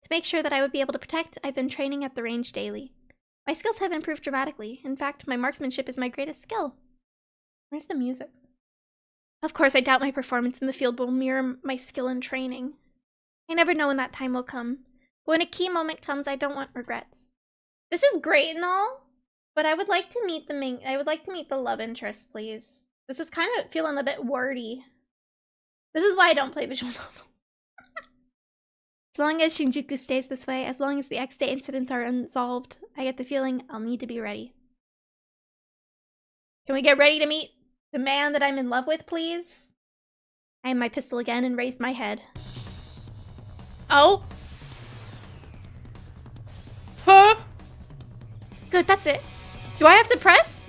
To make sure that I would be able to protect, I've been training at the range daily. My skills have improved dramatically. In fact, my marksmanship is my greatest skill. Where's the music? Of course, I doubt my performance in the field will mirror my skill and training. I never know when that time will come. But when a key moment comes, I don't want regrets. This is great and all, but I would like to meet the love interest, please. This is kind of feeling a bit wordy. This is why I don't play visual novels. As long as Shinjuku stays this way, as long as the X-Day incidents are unsolved, I get the feeling I'll need to be ready. Can we get ready to meet the man that I'm in love with, please? I aimed my pistol again and raised my head. Oh! Huh? Good, that's it. Do I have to press?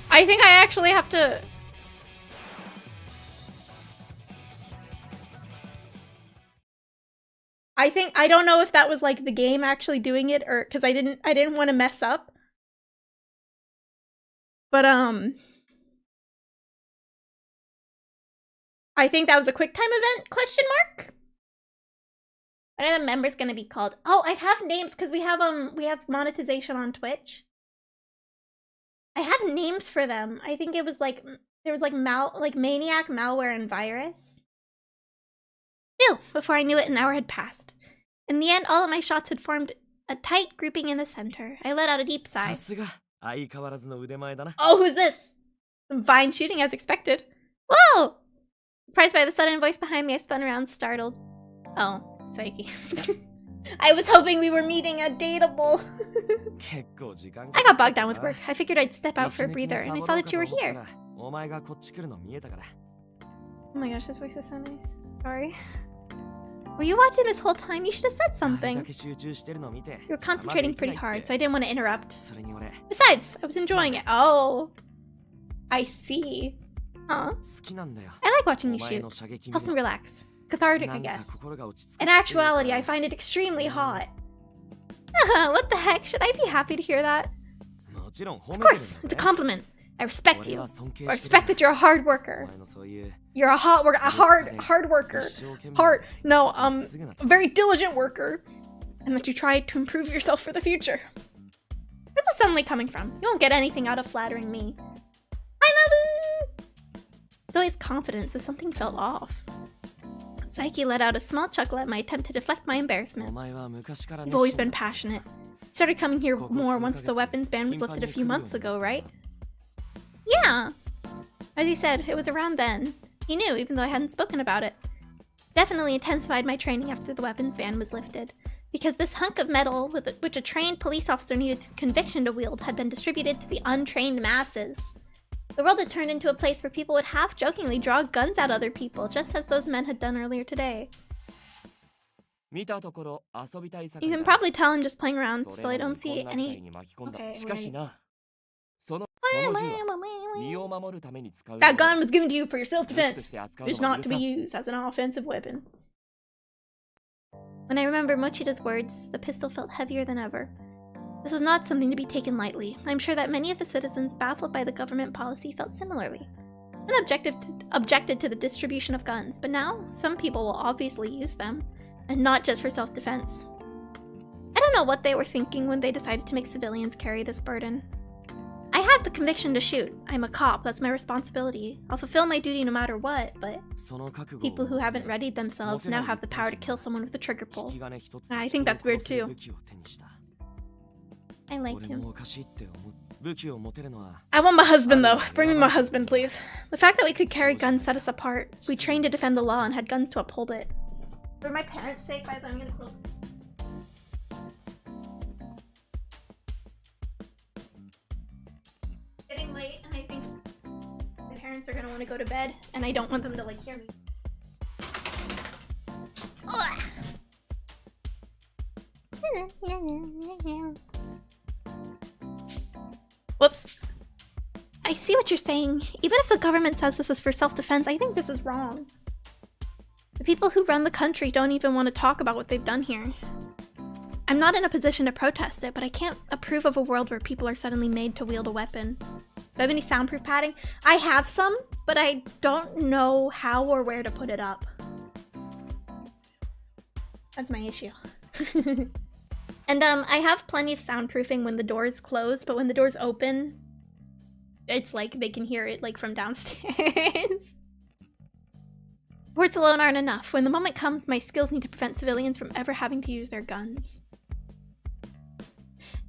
I think I actually have to... I don't know if that was like the game actually doing it or because I didn't want to mess up. But I think that was a quick time event, question mark? What are the members gonna be called? Oh, I have names because we have monetization on Twitch. I have names for them. I think it was like there was like Maniac, Malware, and Virus. Phew, before I knew it, an hour had passed. In the end, all of my shots had formed a tight grouping in the center. I let out a deep sigh. Oh, who's this? Some fine shooting as expected. Whoa! Surprised by the sudden voice behind me, I spun around, startled. Oh, Saiki. I was hoping we were meeting a dateable. I got bogged down with work. I figured I'd step out for a breather, and I saw that you were here. Oh my gosh, this voice is so nice. Sorry. Were you watching this whole time? You should have said something. You were concentrating pretty hard, so I didn't want to interrupt. Besides, I was enjoying it. Oh. I see. Huh? I like watching you shoot. Helps me relax. Cathartic, I guess. In actuality, I find it extremely hot. What the heck? Should I be happy to hear that? Of course, it's a compliment. I respect you. I respect that you're a hard worker. You're a hard worker. A very diligent worker. And that you try to improve yourself for the future. Where's the sunlight coming from? You won't get anything out of flattering me. I love it! It's always confidence if something felt off. Saiki let out a small chuckle at my attempt to deflect my embarrassment. You've always been passionate. You started coming here more once the weapons ban was lifted a few months ago, right? Yeah! As he said, it was around then. He knew, even though I hadn't spoken about it. Definitely intensified my training after the weapons ban was lifted. Because this hunk of metal, which a trained police officer needed conviction to wield, had been distributed to the untrained masses. The world had turned into a place where people would half-jokingly draw guns at other people, just as those men had done earlier today. You can probably tell I'm just playing around, so I don't see any... Okay, that gun was given to you for your self-defense. It's not to be used as an offensive weapon. When I remember Mochida's words, the pistol felt heavier than ever. This was not something to be taken lightly. I'm sure that many of the citizens, baffled by the government policy, felt similarly. And objected to the distribution of guns, but now some people will obviously use them, and not just for self-defense. I don't know what they were thinking when they decided to make civilians carry this burden. I have the conviction to shoot. I'm a cop, that's my responsibility. I'll fulfill my duty no matter what, but people who haven't readied themselves now have the power to kill someone with a trigger pull. I think that's weird too. I like him. I want my husband though. Bring me my husband, please. The fact that we could carry guns set us apart. We trained to defend the law and had guns to uphold it. For my parents' sake, guys, I'm gonna close. Getting late, and I think my parents are gonna want to go to bed, and I don't want them to like hear me. Whoops. I see what you're saying. Even if the government says this is for self-defense, I think this is wrong. The people who run the country don't even want to talk about what they've done here. I'm not in a position to protest it, but I can't approve of a world where people are suddenly made to wield a weapon. Do I have any soundproof padding? I have some, but I don't know how or where to put it up. That's my issue. And I have plenty of soundproofing when the doors close, but when the doors open, it's like they can hear it like from downstairs. Words alone aren't enough. When the moment comes, my skills need to prevent civilians from ever having to use their guns.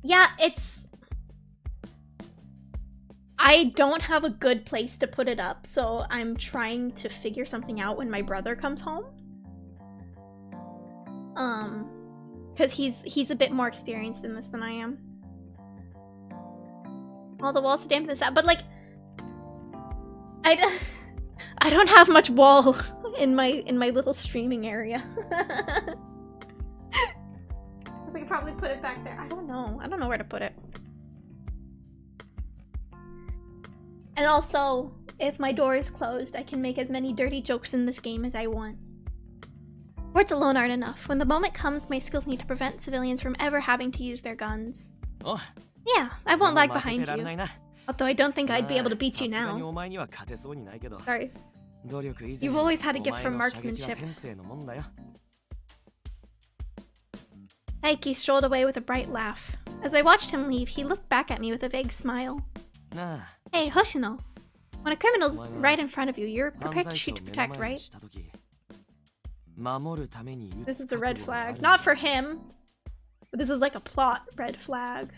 Yeah, I don't have a good place to put it up, so I'm trying to figure something out when my brother comes home. Because he's a bit more experienced in this than I am. All the walls to dampen this out, but like, I don't have much wall in my little streaming area. I could probably put it back there. I don't know where to put it. And also, if my door is closed, I can make as many dirty jokes in this game as I want. Words alone aren't enough. When the moment comes, my skills need to prevent civilians from ever having to use their guns. Oh. Yeah, I won't lag behind you. Although I don't think I'd be able to beat you now. Sorry. You've always had a gift for marksmanship. Aiki strolled away with a bright laugh. As I watched him leave, he looked back at me with a vague smile. Hey, Hoshino. When a criminal's right in front of you, you're prepared to shoot to protect, right? This is a red flag. Not for him, but this is like a plot red flag.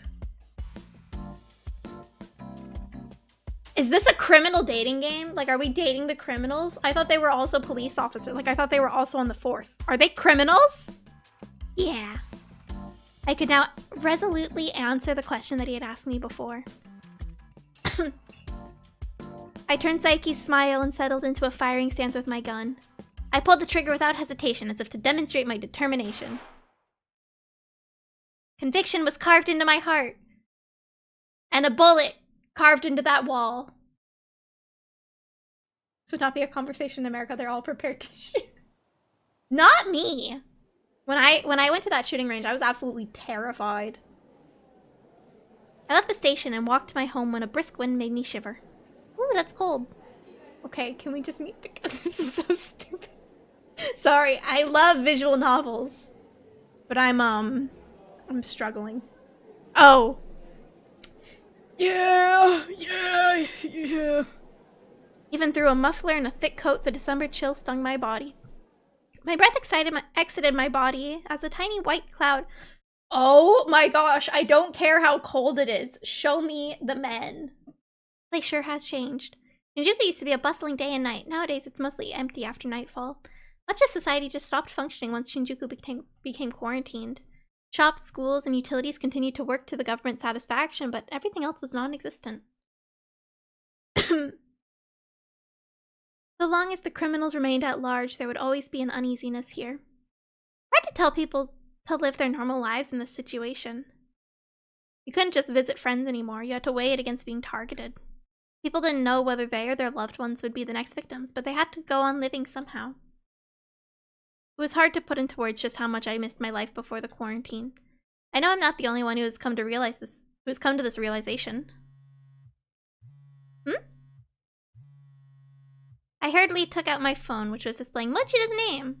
Is this a criminal dating game? Like, are we dating the criminals? I thought they were also police officers. Like, I thought they were also on the force. Are they criminals? Yeah. I could now resolutely answer the question that he had asked me before. I turned Saiki's smile and settled into a firing stance with my gun. I pulled the trigger without hesitation, as if to demonstrate my determination. Conviction was carved into my heart. And a bullet carved into that wall. This would not be a conversation in America. They're all prepared to shoot. Not me. When I went to that shooting range, I was absolutely terrified. I left the station and walked to my home when a brisk wind made me shiver. Ooh, that's cold. Okay, can we just meet the... This is so stupid. Sorry, I love visual novels. But I'm struggling. Oh. Yeah. Even through a muffler and a thick coat, the December chill stung my body. My breath exited my body as a tiny white cloud. Oh my gosh, I don't care how cold it is. Show me the men. The place sure has changed. Shinjuku used to be a bustling day and night. Nowadays, it's mostly empty after nightfall. Much of society just stopped functioning once Shinjuku became quarantined. Shops, schools, and utilities continued to work to the government's satisfaction, but everything else was non-existent. So long as the criminals remained at large, there would always be an uneasiness here. Hard to tell people to live their normal lives in this situation. You couldn't just visit friends anymore. You had to weigh it against being targeted. People didn't know whether they or their loved ones would be the next victims, but they had to go on living somehow. It was hard to put into words just how much I missed my life before the quarantine. I know I'm not the only one who has come to this realization. I hurriedly took out my phone, which was displaying Mochida's name.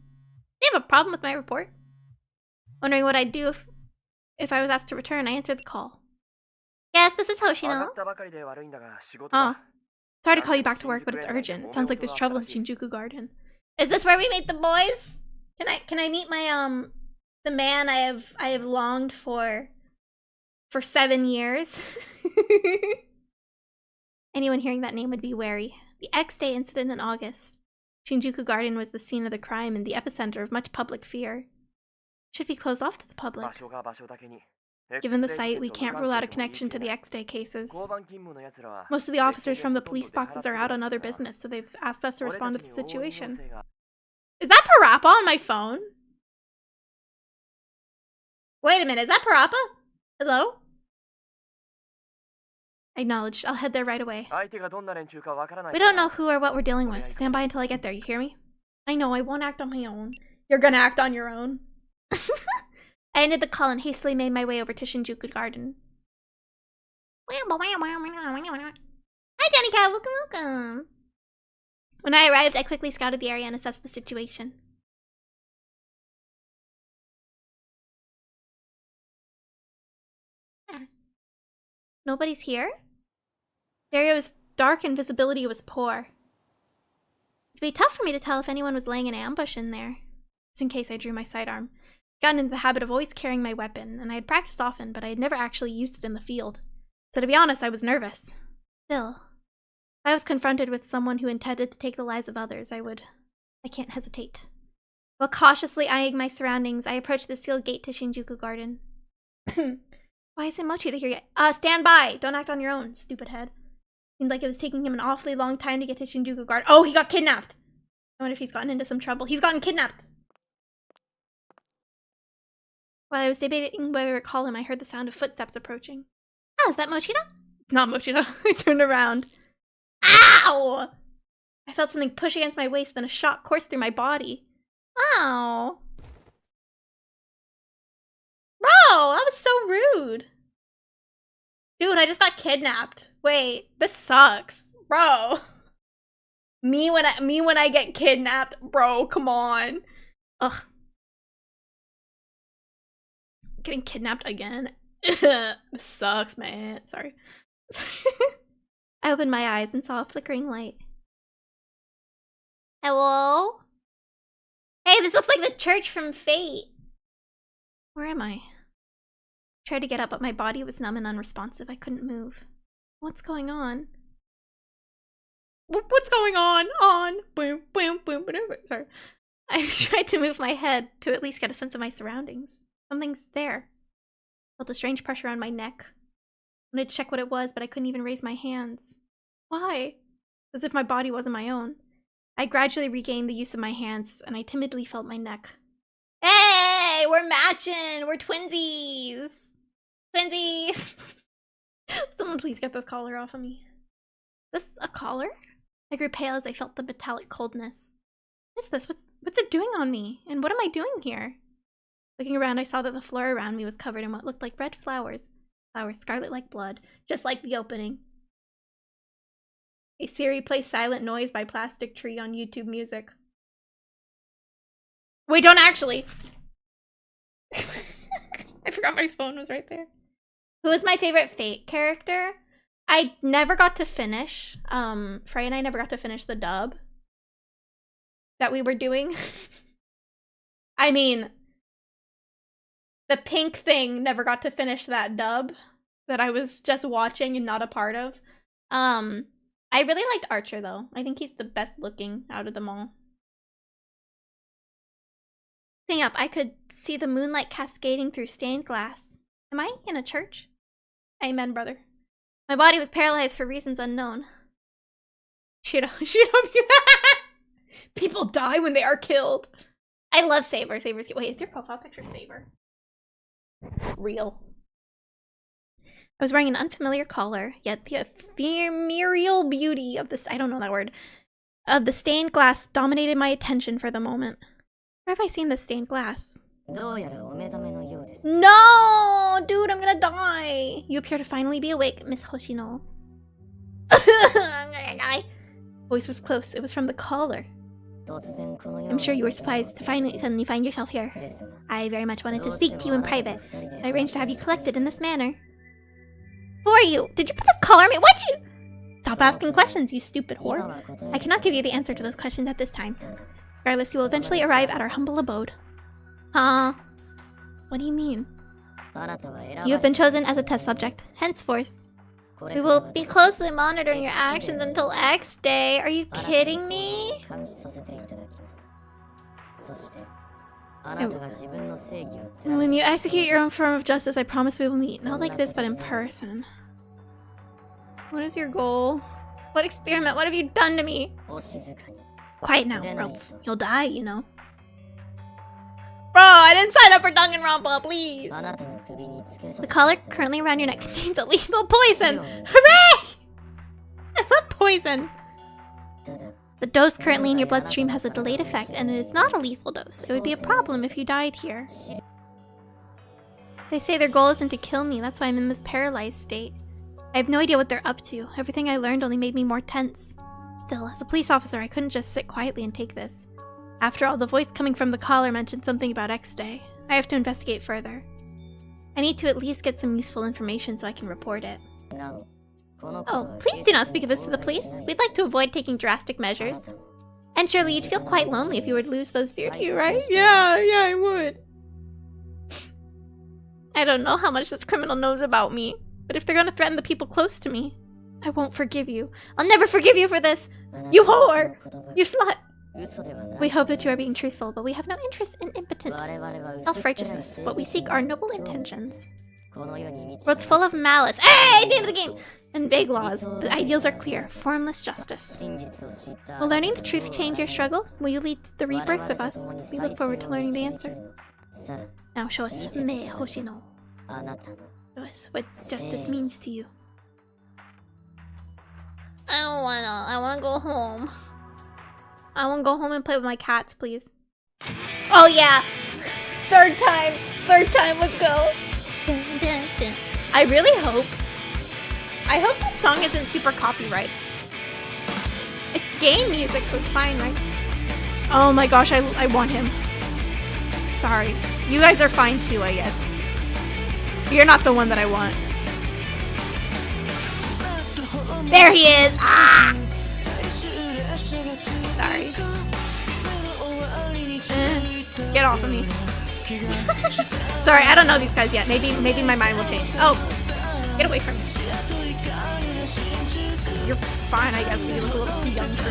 Do you have a problem with my report? Wondering what I'd do if I was asked to return, I answered the call. Yes, this is Hoshino. Oh. Sorry to call you back to work, but it's urgent. It sounds like there's trouble in Shinjuku Garden. Is this where we meet the boys? Can I meet my the man I have longed for 7 years? Anyone hearing that name would be wary. The X-Day incident in August. Shinjuku Garden was the scene of the crime and the epicenter of much public fear. It should be closed off to the public. Given the site, we can't rule out a connection to the X-Day cases. Most of the officers from the police boxes are out on other business, so they've asked us to respond to the situation. Is that Parappa on my phone? Wait a minute, is that Parappa? Hello? I acknowledged. I'll head there right away. We don't know who or what we're dealing with. Stand by until I get there, you hear me? I know, I won't act on my own. You're gonna act on your own. I ended the call and hastily made my way over to Shinjuku Garden. Hi, Johnny Cow, welcome. When I arrived, I quickly scouted the area and assessed the situation. Nobody's here? The area was dark and visibility was poor. It'd be tough for me to tell if anyone was laying an ambush in there. Just in case I drew my sidearm. I'd gotten into the habit of always carrying my weapon, and I had practiced often, but I had never actually used it in the field. So to be honest, I was nervous. Still, if I was confronted with someone who intended to take the lives of others, I can't hesitate. While cautiously eyeing my surroundings, I approached the sealed gate to Shinjuku Garden. Why isn't Mochida here yet? Stand by! Don't act on your own, stupid head. Seemed like it was taking him an awfully long time to get to Shinjuku Garden. Oh, he got kidnapped! I wonder if he's gotten into some trouble. He's gotten kidnapped! While I was debating whether to call him, I heard the sound of footsteps approaching. Oh, is that Mochida? It's not Mochida. I turned around. Ow! I felt something push against my waist, then a shock coursed through my body. Ow! Bro, that was so rude. Dude, I just got kidnapped. Wait, this sucks. Bro. Me when I get kidnapped. Bro, come on. Ugh. Getting kidnapped again. This sucks, man. Sorry. I opened my eyes and saw a flickering light. Hello? Hey, this looks like the church from Fate. Where am I? I tried to get up, but my body was numb and unresponsive. I couldn't move. What's going on? What's going on? On. Boom, boom, boom, boom. Sorry. I tried to move my head to at least get a sense of my surroundings. Something's there. Felt a strange pressure on my neck. I wanted to check what it was, but I couldn't even raise my hands. Why? As if my body wasn't my own. I gradually regained the use of my hands, and I timidly felt my neck. Hey! We're matching! We're twinsies! Twinsies! Someone please get this collar off of me. This a collar? I grew pale as I felt the metallic coldness. What is this? What's it doing on me? And what am I doing here? Looking around, I saw that the floor around me was covered in what looked like red flowers. Flowers scarlet like blood, just like the opening. Hey Siri, play Silent Noise by Plastic Tree on YouTube Music. Wait, don't actually! I forgot my phone was right there. Who was my favorite Fate character? I never got to finish. Frey and I never got to finish the dub that we were doing. I mean, the pink thing never got to finish that dub that I was just watching and not a part of. I really liked Archer though. I think he's the best looking out of them all. Looking up, I could see the moonlight cascading through stained glass. Am I in a church? Amen, brother. My body was paralyzed for reasons unknown. Shoot be that. People die when they are killed. I love Saber. Saber's cute. Wait, is your profile picture Saber? Real. I was wearing an unfamiliar collar, yet the ephemeral beauty of this, I don't know that word, of the stained glass dominated my attention for the moment. Where have I seen this stained glass? No! Dude, I'm gonna die! You appear to finally be awake, Miss Hoshino. I'm gonna die. Voice was close. It was from the collar. I'm sure you were surprised to suddenly find yourself here. I very much wanted to speak to you in private. I arranged to have you collected in this manner. Who are you? Did you put this collar on me? What'd you? Stop asking questions, you stupid whore. I cannot give you the answer to those questions at this time. Regardless, you will eventually arrive at our humble abode. Huh? What do you mean? You have been chosen as a test subject. Henceforth, we will be closely monitoring your actions until X Day. Are you kidding me? When you execute your own form of justice, I promise we will meet. Not like this, but in person. What is your goal? What experiment? What have you done to me? Quiet now, or else you'll die, you know. Bro, I didn't sign up for Danganronpa, please! The collar currently around your neck contains a lethal poison! Hooray! I love poison! The dose currently in your bloodstream has a delayed effect, and it is not a lethal dose. It would be a problem if you died here. They say their goal isn't to kill me, that's why I'm in this paralyzed state. I have no idea what they're up to. Everything I learned only made me more tense. Still, as a police officer, I couldn't just sit quietly and take this. After all, the voice coming from the collar mentioned something about X Day. I have to investigate further. I need to at least get some useful information so I can report it. Oh, please do not speak of this to the police. We'd like to avoid taking drastic measures. And surely you'd feel quite lonely if you were to lose those dear to you, right? Yeah, I would. I don't know how much this criminal knows about me, but if they're gonna threaten the people close to me, I won't forgive you. I'll never forgive you for this! You whore! You slut! We hope that you are being truthful, but we have no interest in impotent self-righteousness. What we seek are noble intentions. World's full of malice. Hey! The end of the game! And vague laws. The ideals are clear. Formless justice. Will learning the truth change your struggle? Will you lead the rebirth with us? We look forward to learning the answer. Now show us Me Hoshino. Show us what justice means to you. I wanna go home. I wanna go home and play with my cats, please. Oh yeah! Third time, let's go! I really hope this song isn't super copyright. It's game music, so it's fine, right? Oh my gosh, I want him. Sorry. You guys are fine too, I guess. You're not the one that I want. There he is! Ah! Sorry. Get off of me. Sorry, I don't know these guys yet. Maybe my mind will change. Oh! Get away from me. You're fine, I guess, but you look a little too young for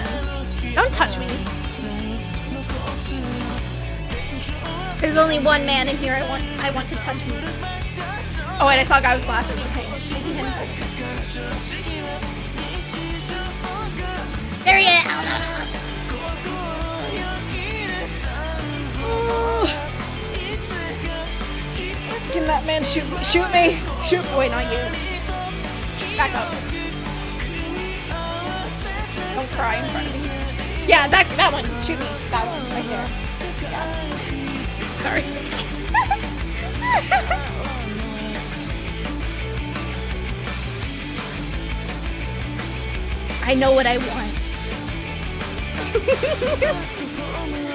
me. Don't touch me. There's only one man in here I want to touch me. Oh, and I saw a guy with glasses. Okay, maybe him. There he is! Can that man shoot me? Shoot me! Shoot! Wait, not you. Back up. Don't cry in front of me. Yeah, that one. Shoot me. That one right there. Yeah. Sorry. I know what I want.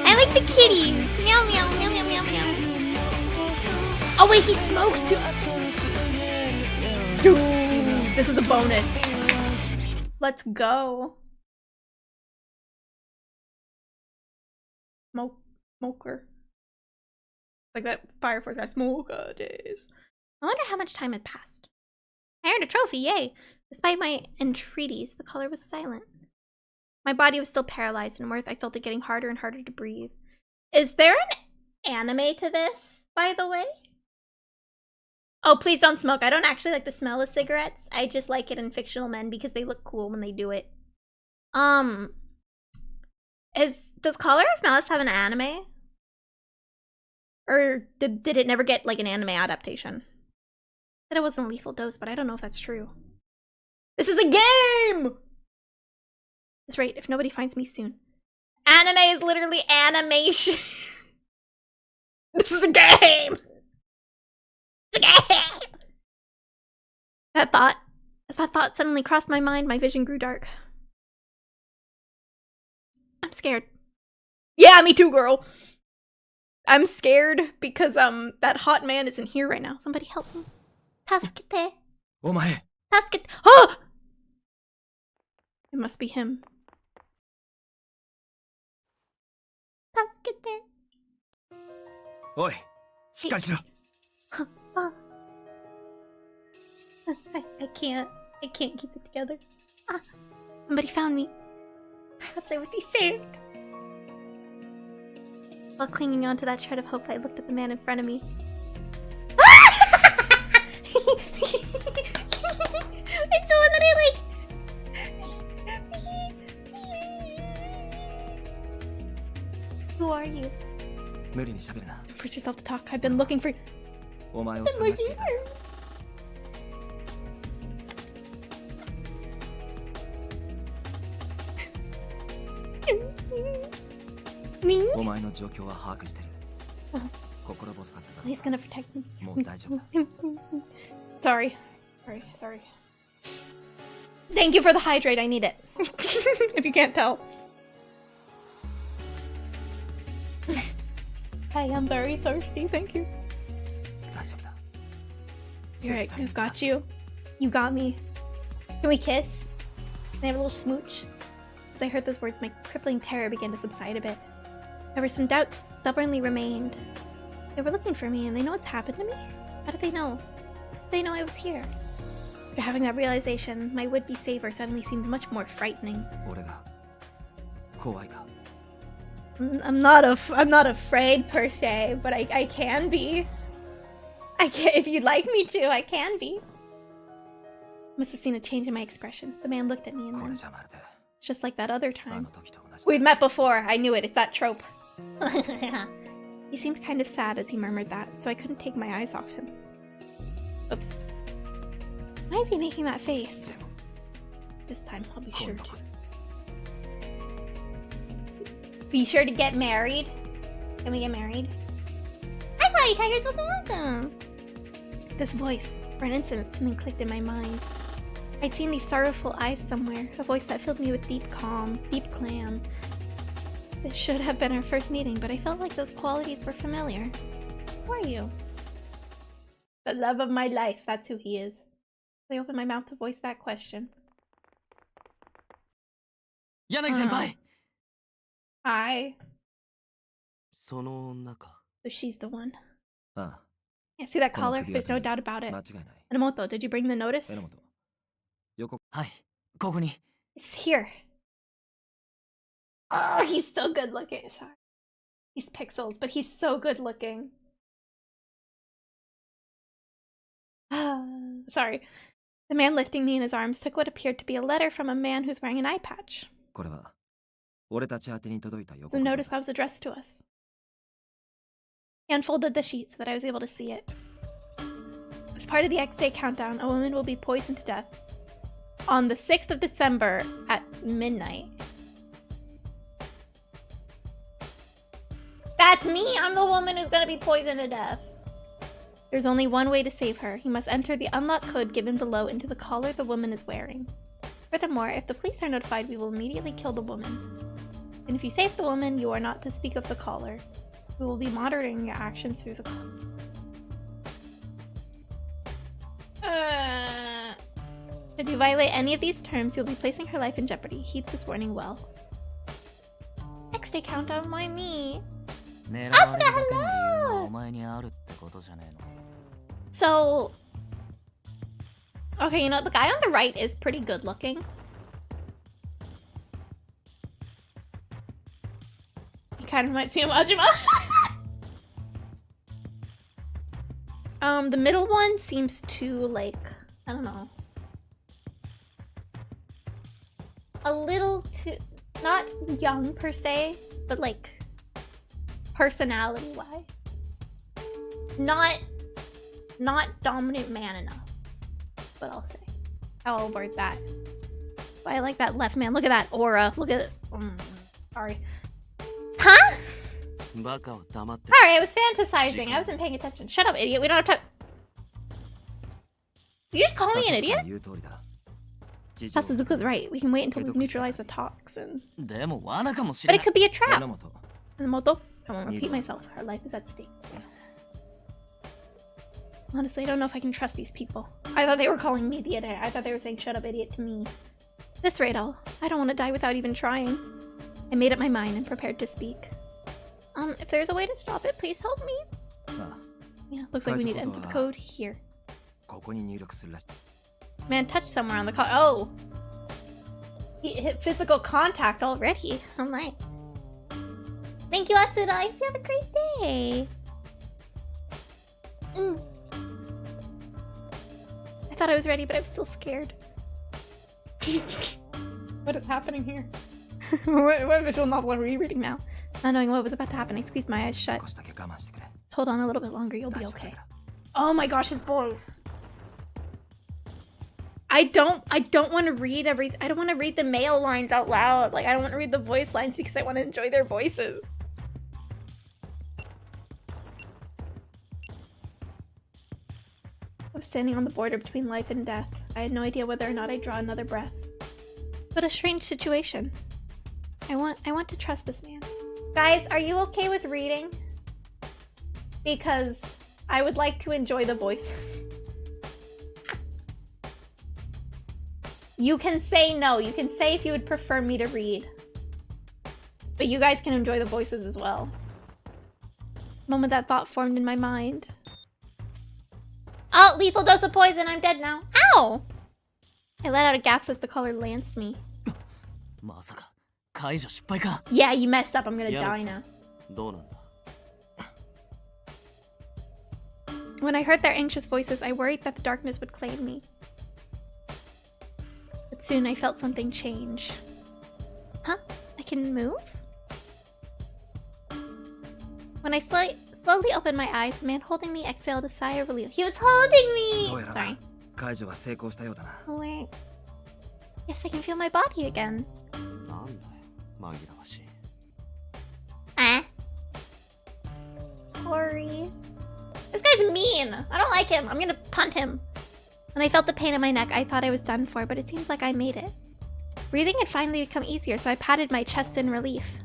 I like the kitties. Meow meow meow meow meow meow. Oh wait, he smokes too. Dude, this is a bonus. Let's go. Smoker. Like that Fire Force guy. Smoker days. I wonder how much time had passed. I earned a trophy, yay! Despite my entreaties, the color was silent. My body was still paralyzed, and I felt it getting harder and harder to breathe. Is there an anime to this, by the way? Oh, please don't smoke. I don't actually like the smell of cigarettes. I just like it in fictional men because they look cool when they do it. Does Color X Malice have an anime? Or did it never get like an anime adaptation? Said it wasn't a lethal dose, but I don't know if that's true. This is a game! That's right, if nobody finds me soon. Anime is literally animation. This is a game! It's a game! As that thought suddenly crossed my mind, my vision grew dark. I'm scared. Yeah, me too, girl. I'm scared because that hot man isn't here right now. Somebody help me. Tasukete. Omae. Tasukete. Oh! It must be him. Tasukete. Oi, しっかりしろ. Oh. I can't keep it together. Ah, somebody found me. Perhaps I would be saved. While clinging on to that shred of hope, I looked at the man in front of me. It's the one that I like. Who are you? 無理に喋るな. Force yourself to talk. I've been looking for. お前を I've 探 been して looking いた. Me? お前の状況は把握してる. 心細かったから. He's gonna protect me. もう大丈夫だ. Sorry. Thank you for the hydrate. I need it. If you can't tell. Hi, I'm very thirsty. Thank you. 大丈夫だ. You're right. I've got you. You got me. Can we kiss? Can I have a little smooch? As I heard those words, my crippling terror began to subside a bit. However, some doubts stubbornly remained. They were looking for me, and they know what's happened to me? How did they know? They know I was here. After having that realization, my would-be saver suddenly seemed much more frightening. 俺が怖いか? I'm not afraid per se, but I can be. If you'd like me to, I can be. Must have seen a change in my expression. The man looked at me and これ then, じゃまるで it's just like that other あ time. の時と同じだ. We've met before. I knew it. It's that trope. He seemed kind of sad as he murmured that, so I couldn't take my eyes off him. Oops. Why is he making that face? This time I'll be sure to. Be sure to get married. Can we get married? Hi, Flying Tigers. Welcome. This voice. For an instant, something clicked in my mind. I'd seen these sorrowful eyes somewhere, a voice that filled me with deep calm, deep clam. This should have been our first meeting, but I felt like those qualities were familiar. Who are you? The love of my life, that's who he is. I opened my mouth to voice that question. 柳先輩! Hi. その女か. So she's the one. ああ. Yeah, see that この collar? 首 There's no あたり doubt about it. 間違いない. Enomoto, did you bring the notice? 榎本横はい、ここに。 It's here. Oh, he's so good looking. Sorry. He's pixels, but he's so good looking. Sorry. The man lifting me in his arms took what appeared to be a letter from a man who's wearing an eye patch. これは俺たち宛てに届いた予 It's 告 a 状 notice だ that was addressed to us. He unfolded the sheet so that I was able to see it. As part of the X-Day countdown, a woman will be poisoned to death on the 6th of December at midnight. That's me! I'm the woman who's gonna be poisoned to death. There's only one way to save her. You must enter the unlock code given below into the collar the woman is wearing. Furthermore, if the police are notified, we will immediately kill the woman. And if you save the woman, you are not to speak of the collar. We will be monitoring your actions through the collar. If you violate any of these terms, you'll be placing her life in jeopardy. Heed this warning well. Next day countdown, why me? 狙われるだけの理由がお前にあるってことじゃねえの。 So, okay, you know, the guy on the right is pretty good looking. He kind of reminds me of Majima. The middle one seems too, like, I don't know. A little too, not young per se, but like, personality-wise. Not dominant man enough, but I'll say. I'll word that. But I like that left man. Look at that aura. Look at it. Sorry. Huh? Sorry, I was fantasizing. I wasn't paying attention. Shut up, idiot. We don't have time. Did you just call me an idiot? Sasuzuka's right. We can wait until we neutralize the toxin. But it could be a trap. Minamoto, I won't repeat myself. Her life is at stake. Honestly, I don't know if I can trust these people. I thought they were calling me the idiot. I thought they were saying shut up idiot to me. At this rate, I don't want to die without even trying. I made up my mind and prepared to speak. If there's a way to stop it, please help me. Yeah, looks like we need to enter the code here. Man touched somewhere on the code. Oh! He hit physical contact already. Oh my. Thank you, Asuda. I hope you have a great day. I thought I was ready, but I'm still scared. What is happening here? what visual novel are we reading now? Not knowing what was about to happen, I squeezed my eyes shut. Hold on a little bit longer, you'll be okay. Oh my gosh, his voice. I don't want to read I don't want to read the male lines out loud. Like, I don't want to read the voice lines because I want to enjoy their voices. I was standing on the border between life and death. I had no idea whether or not I'd draw another breath. What a strange situation. I want to trust this man. Guys, are you okay with reading? Because I would like to enjoy the voices. You can say no. You can say if you would prefer me to read. But you guys can enjoy the voices as well. The moment that thought formed in my mind. Oh, lethal dose of poison. I'm dead now. Ow! I let out a gasp as the collar lanced me. Yeah, you messed up. I'm gonna die now. When I heard their anxious voices, I worried that the darkness would claim me. But soon I felt something change. Huh? I can move? When I slowly opened my eyes, the man holding me exhaled a sigh of relief. He was holding me! Sorry. Oh, wait. Yes, I can feel my body again. Sorry. This guy's mean. I don't like him. I'm gonna punt him. When I felt the pain in my neck, I thought I was done for, but it seems like I made it. Breathing had finally become easier, so I patted my chest in relief.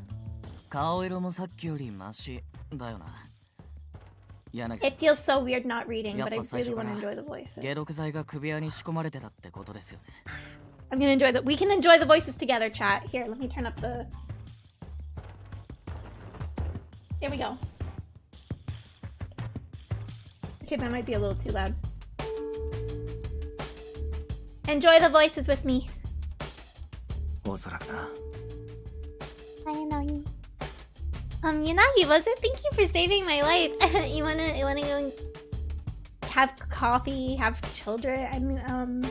It feels so weird not reading, but I really want to enjoy the voices. I'm gonna enjoy we can enjoy the voices together, chat. Here, let me turn up the... Here we go. Okay, that might be a little too loud. Enjoy the voices with me. おそらくな。 Hi, Yanagi. Yanagi, was it? Thank you for saving my life. you wanna go have coffee, have children,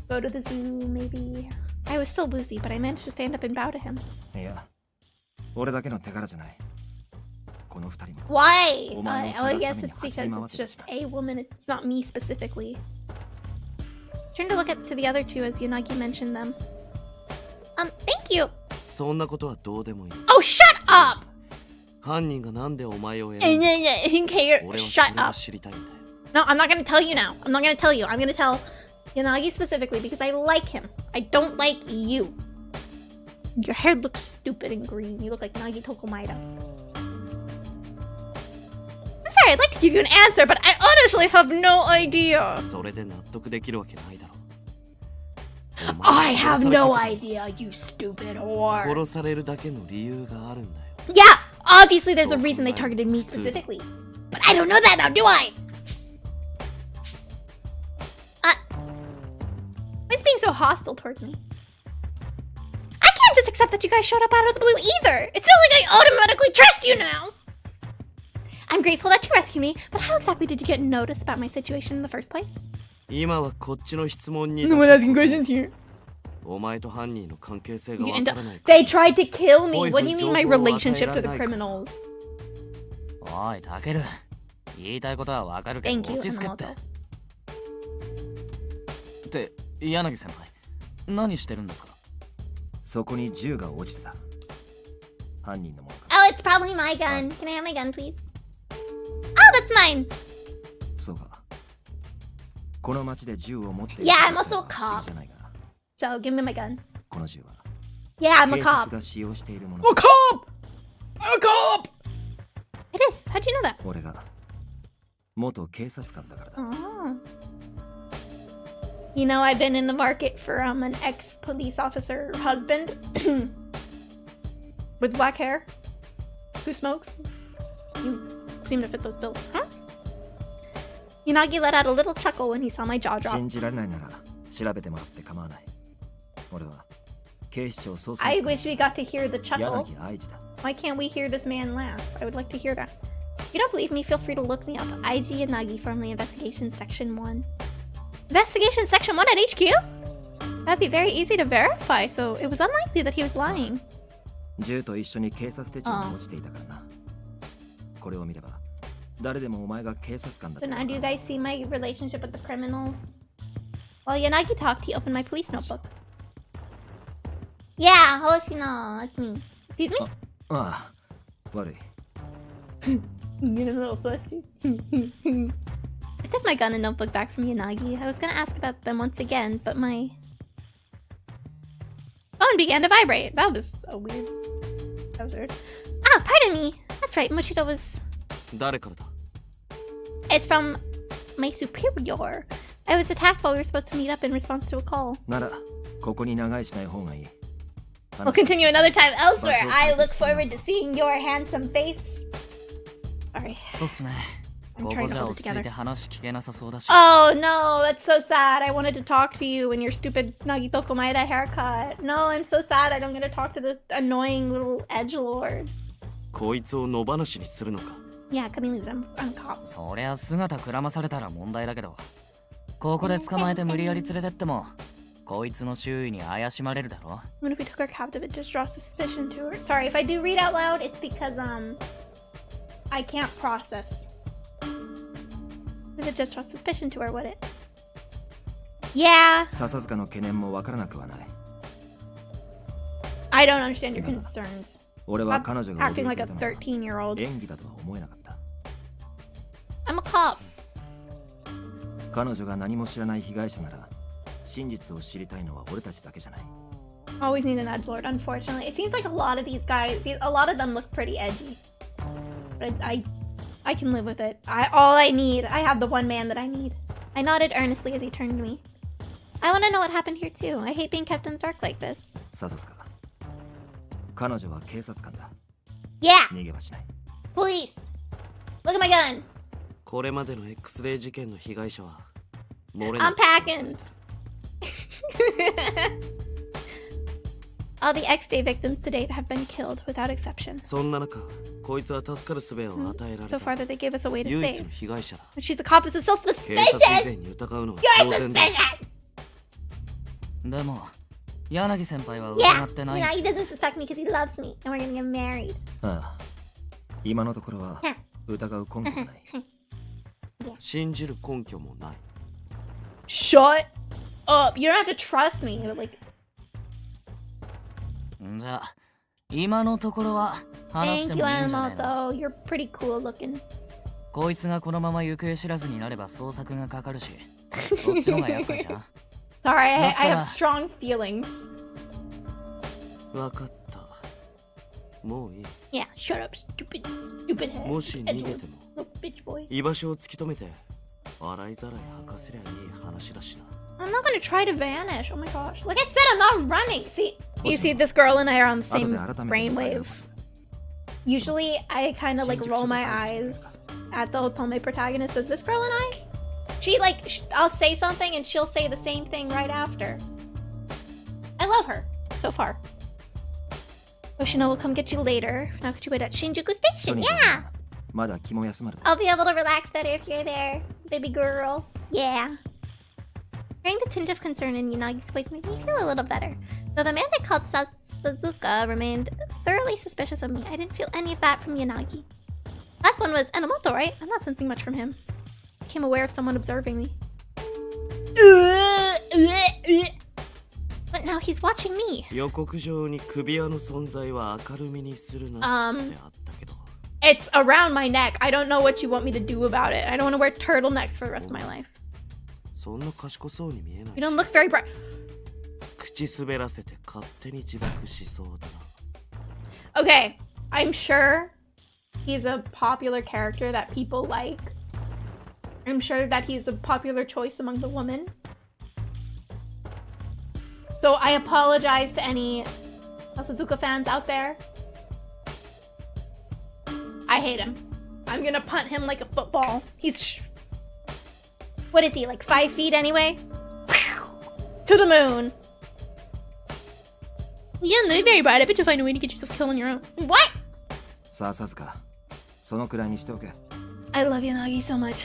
go to the zoo, maybe. I was still woozy, but I managed to stand up and bow to him. いや、俺だけの手柄じゃない。この二人も。 Why? お前を I 探す guess ために it's 走り because 回っ it's てた just a woman. It's not me specifically. Turn to look at to the other two as Yanagi mentioned them. Thank you. そんなことはどうでもいい。 Oh, shut up! 犯人がなんでお前を選ん Hey, だ hey, 俺は shut それが up. 知りたいんだよ。 No, I'm not gonna tell you now. I'm not gonna tell you. I'm gonna tell Yanagi specifically because I like him. I don't like you. Your hair looks stupid and green. You look like Nagi Tokomaida. I'm sorry, I'd like to give you an answer, but I honestly have no idea. それで納得できるわけないだろ。 I have no idea, you stupid whore. 殺されるだけの理由があるんだよ。 Yeah, obviously there's a reason they targeted me specifically. But I don't know that now, do I? Why is being so hostile towards me? I can't just accept that you guys showed up out of the blue either. It's not like I automatically trust you now. I'm grateful that you rescued me, but how exactly did you get notice about my situation in the first place? 今はこっちの質問に No one asking questions here. お前と犯人の関係性がわ And からないか they tried to kill me. Boy, What do you mean my who relationship to the Joe criminals? おいタケル、言いたいことはわかるけ Thank ど you, 落ち着けって Hanamoto. って柳先輩何してるんですか？そこに銃が落ちてた。犯人のものか。 Oh, it's probably my gun. Can I have my gun, please? Oh, that's mine. そうか。この街で銃を持っている Yeah, 人 I'm は also a 不思議 cop. じゃないが、 So give me my gun. この銃は Yeah, I'm a 警察 cop. が使用しているもの A。cop! A cop! It is. How'd you know that? 俺が元警察官だからだ。 Oh. You know, I've been in the market for an ex-police officer husband with black hair who smokes. You seem to fit those bills. Huh? Yanagi let out a little chuckle when he saw my jaw drop. 信じられないなら調べてもらって構わない。俺は警視庁捜査 I 一課 wish we got to hear the chuckle. 柳愛知だ。 Why can't we hear this man laugh? I would like to hear that. If you don't believe me, feel free to look me up. IG Yanagi from the Investigation Section 1. Investigation Section 1 at HQ? That'd be very easy to verify, so it was unlikely that he was lying. 銃と一緒に警察手帳に落ちていたからな。これを見れば誰でもお前が警察官だ So と now わ do か you る。 guys see my relationship with the criminals? While Yanagi talked, he opened my police notebook. Yeah, Hoshino, that's me. Excuse me? ああ、悪い。 I'm getting a little flustered. I took my gun and notebook back from Yanagi. I was gonna ask about them once again, but my phone began to vibrate. That was so weird. That was weird. Ah, pardon me. That's right, Moshito was... 誰からだ？ It's from my superior. I was attacked while we were supposed to meet up in response to a call. ならここに長居しない方がいい。 We'll continue another time elsewhere. I look forward to seeing your handsome face. Sorry. そうっすね。 I'm こ trying こ to じゃ hold 落 it ち着い together. て話聞けなさそうだし。 Oh no, that's so sad. I wanted to talk to you in your stupid Nagitoko Maeda haircut. No, I'm so sad I don't get to talk to this annoying little edgelord. こいつを野放しにするのか？ Yeah, come and leave them. I'm a cop. そりゃ姿くらまされたら問題だけど、ここで捕まえて無理やり連れてっても、こいつの周囲に怪しまれるだろ。 What if we took her captive? It just draws suspicion to her. Sorry, if I do read out loud, it's because I can't process. If it just draws suspicion to her, would it? Yeah, 笹塚の懸念もわからなくはない。 I don't understand your concerns. 俺は Stop 彼女が acting 怯え like て a いたのは 13-year-old. 演技だとは思えなかった。 I'm a cop. 彼女が何も知らない被害者なら真実を知りたいのは俺たちだけじゃない。 Always need an edgelord, unfortunately. It seems like a lot of these guys, a lot of them look pretty edgy. But I can live with it. All I need, I have the one man that I need. I nodded earnestly as he turned to me. I want to know what happened here too. I hate being kept in the dark like this. 笹塚、彼女は警察官だ。 Yeah, 逃げはしない。 police. Look at my gun. これまでの X レイ事件の被害者は I'm packing. All the X-Day victims to date have been killed without exception. そんな中、こいつは助かる術を与えられ So た far that they gave us a way to 唯一 save. の被害者だ。 But she's a cop. This is so 警察以 suspicious! 前に疑うのは You're 当然だ。 suspicious! でも柳先輩は Yeah! 疑ってない No, し he doesn't suspect me because he loves me. And we're gonna get married. ああ、今のところは疑う根拠がない。信じる根拠もない。 Shut up! You don't have to trust me. But like, じゃあ今のところは話して thank も you, いいんじゃないの Animoto. You're pretty cool looking. こいつがこのまま行方知らずになれば捜索がかかるしそっちのが厄介じゃん Sorry, I Not have gonna- strong feelings. わかった。もういい。 Yeah, shut up, stupid head. もし逃げても Little bitch boy. 居場所を突き止めて洗いざらい吐かせりゃいい話だしな。 I'm not gonna try to vanish. Oh my gosh. Like I said, I'm not running. See, you see, this girl and I are on the same brainwave. Usually, I kind of like roll my eyes at the Otome protagonist. But this girl and I, she like, I'll say something and she'll say the same thing right after. I love her so far. Yoshino will come get you later. Now get you wait at Shinjuku Station. Yeah! まだ気も休まる。 I'll be able to relax better if you're there, baby girl. Yeah. Hearing the tinge of concern in Yanagi's voice made me feel a little better. Though the man I called Suzuka remained thoroughly suspicious of me, I didn't feel any of that from Yanagi. Last one was Enomoto, right? I'm not sensing much from him. I became aware of someone observing me. But now he's watching me. 予告状に首輪の存在は明るみにするなってあったけど。It's around my neck. I don't know what you want me to do about it. I don't want to wear turtlenecks for the rest of my life. そんな賢そうに見えない You don't look very bright. 口滑らせて勝手に自爆しそうだな。 Okay, I'm sure he's a popular character that people like. I'm sure that he's a popular choice among the women. So I apologize to any Suzuka fans out there. I hate him. I'm gonna punt him like a football. He's... What is he, like 5 feet anyway? To the moon. You don't know very bad. I bet you'll find a way to get yourself killed on your own. What? さあさずか、そのくらいにしておけ。 I love Yanagi so much.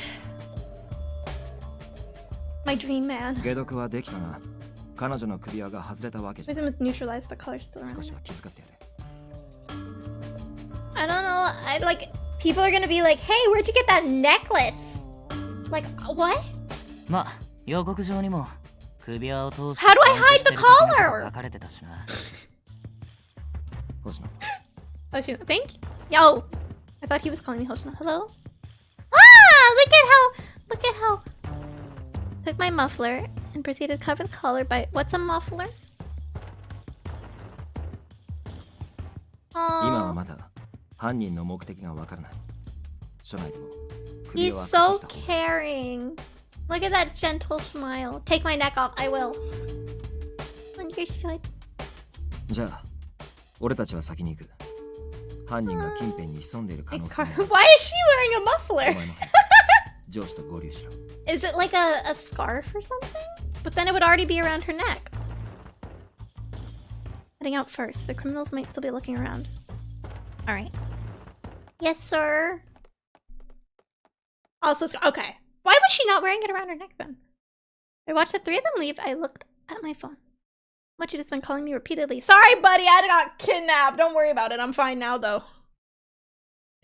My dream man. 解毒はできたが、彼女の首輪が外れたわけじゃ。 Wisdom is neutralized, the color's still 少 around. しは気遣ってやれ。 I don't know. I like people are gonna be like, "Hey, where'd you get that necklace?" Like, what? まあ予告状にも首輪を通して How do I hide the 監視してる的なことが collar? 書かれてたしな星野、 Hoshino, thank you. Yo, I thought he was calling me Hoshino. Hello? Ah, look at how. Took my muffler and proceeded to cover the collar by what's a muffler? 今は Oh, まだ犯人の目的がわからない。署内でも he's 首輪は隠 so した方がいい。 caring. Look at that gentle smile. Take my neck off. I will. Understood. じゃあ、俺たちは先に行く。犯人が近辺に潜んでいる可能 It's 性 car- もある。 Why is she wearing a お muffler? 前も上司と合流しろ。 Is it like a scarf or something? But then it would already be around her neck. Heading out first. The criminals might still be looking around. Alright. Yes, sir. Also, okay. Why was she not wearing it around her neck then? I watched the 3 of them leave. I looked at my phone. Much has been calling me repeatedly. Sorry, buddy. I got kidnapped. Don't worry about it. I'm fine now, though.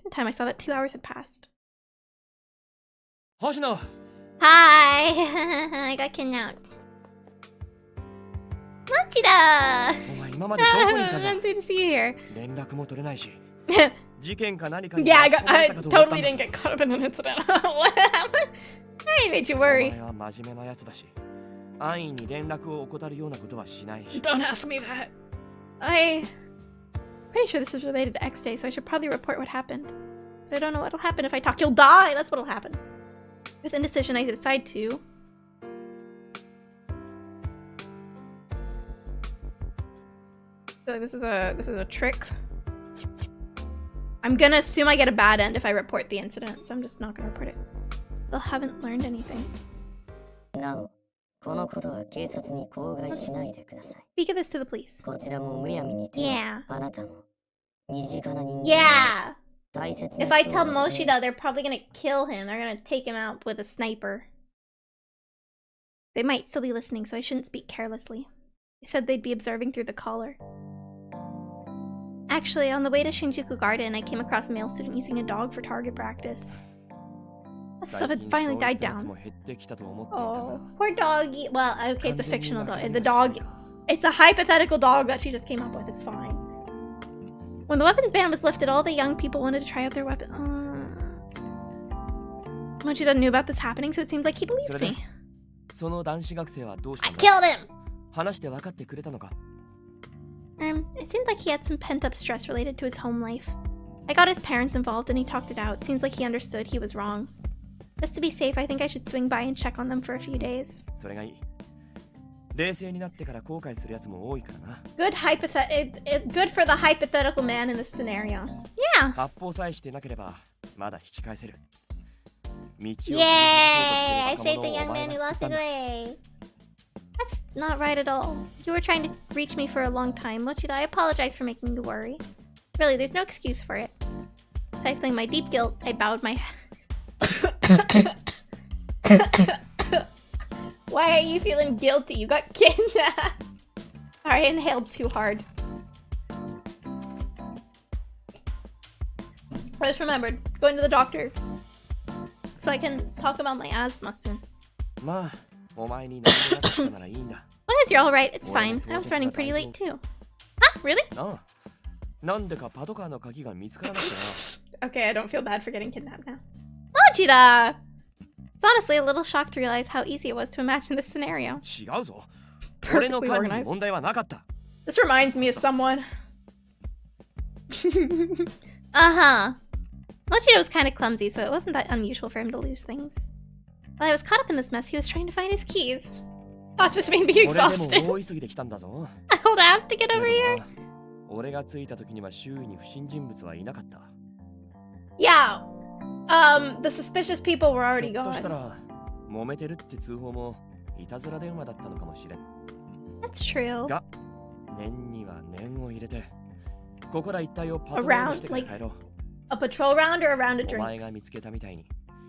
In time, I saw that 2 hours had passed. 星野 Hi. I got kidnapped. Machida! お前今までどこにいたんだ It's good to see you here. 連絡も取れないし Yeah, 事件か何かに I 巻き込ま I れたかと思った totally んです didn't get caught up in an incident. What happened? I made you お worry. 前は真面目なやつだし安易に連絡を怠るようなことはしない Don't ask me that. I'm pretty sure this is related to X Day, so I should probably report what happened. But I don't know what'll happen if I talk. You'll die. That's what'll happen. With indecision, I decide to. So this is a trick. I'm gonna assume I get a bad end if I report the incident, so I'm just not gonna report it. Still haven't learned anything. なお、このことは警察に口外しないでください。Speak of this to the police. こちらもむやみに手を、 Yeah. あなたも身近な人間 Yeah. 大切な If I 人 tell を失い Moshida, they're probably gonna kill him. They're gonna take him out with a sniper. They might still be listening, so I shouldn't speak carelessly. They said they'd be observing through the collar. Actually, on the way to Shinjuku Garden, I came across a male student using a dog for target practice. That stuff had finally died down. Oh, poor doggy. Well, okay, it's a fictional dog. The dog, it's a hypothetical dog that she just came up with. It's fine. When the weapons ban was lifted, all the young people wanted to try out their weapon. Mochida knew about this happening, so it seems like he believed me. I killed him! It seemed like he had some pent-up stress related to his home life. I got his parents involved and he talked it out. Seems like he understood he was wrong. Just to be safe, I think I should swing by and check on them for a few days. Good good for the hypothetical man in this scenario. Yeah. Yay! I saved the young man who lost his way. That's not right at all. You were trying to reach me for a long time. Mochida, I apologize for making you worry. Really, there's no excuse for it. Stifling my deep guilt, I bowed my head. Why are you feeling guilty? You got kidnapped. I inhaled too hard. I just remembered going to the doctor so I can talk about my asthma soon. Long as you're alright, it's fine. I was running pretty late too. Huh? Really? Okay, I don't feel bad for getting kidnapped now. Mochida! It's honestly a little shocked to realize how easy it was to imagine this scenario. Perfectly organized. This reminds me of someone. Uh-huh. Mochida was kind of clumsy, so it wasn't that unusual for him to lose things. While I was caught up in this mess, he was trying to find his keys. That just made me exhausted. I hold ass to get over here. Yeah. The suspicious people were already gone. That's true. Around, like, a patrol round or a round of drinks?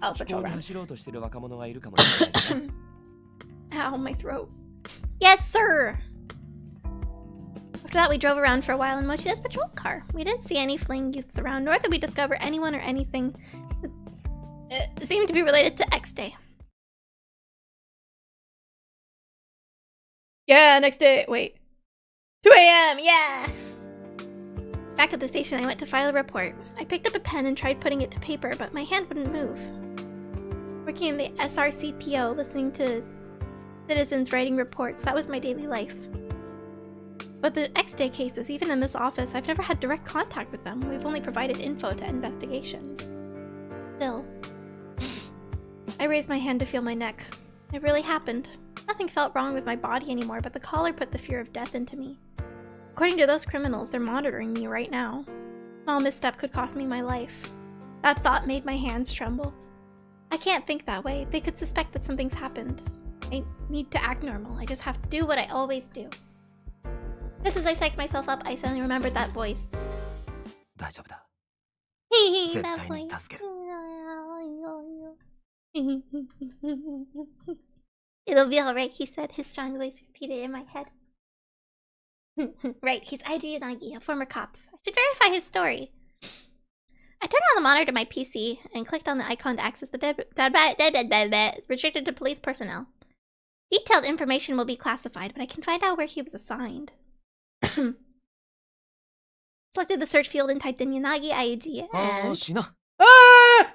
Oh, patrol round. Ow, my throat. Yes, sir! After that, we drove around for a while in Mochida's patrol car. We didn't see any fleeing youths around, nor did we discover anyone or anything that seemed to be related to X Day. Yeah, next day. Wait. 2 a.m. Yeah! Back at the station, I went to file a report. I picked up a pen and tried putting it to paper, but my hand wouldn't move. Working in the SRCPO, listening to citizens writing reports, that was my daily life. But the X-Day cases, even in this office, I've never had direct contact with them. We've only provided info to investigations. Still. I raised my hand to feel my neck. It really happened. Nothing felt wrong with my body anymore, but the collar put the fear of death into me. According to those criminals, they're monitoring me right now. A small misstep could cost me my life. That thought made my hands tremble. I can't think that way. They could suspect that something's happened. I need to act normal. I just have to do what I always do. Just as I psyched myself up, I suddenly remembered that voice. That voice. It'll be alright, he said, his strong voice repeated in my head. Right, he's Aiji Yanagi, a former cop. I should verify his story. I turned on the monitor to my PC and clicked on the icon to access the restricted to police personnel. Detailed information will be classified, but I can find out where he was assigned. Selected the search field and typed in Yanagi Aiji and... Ah!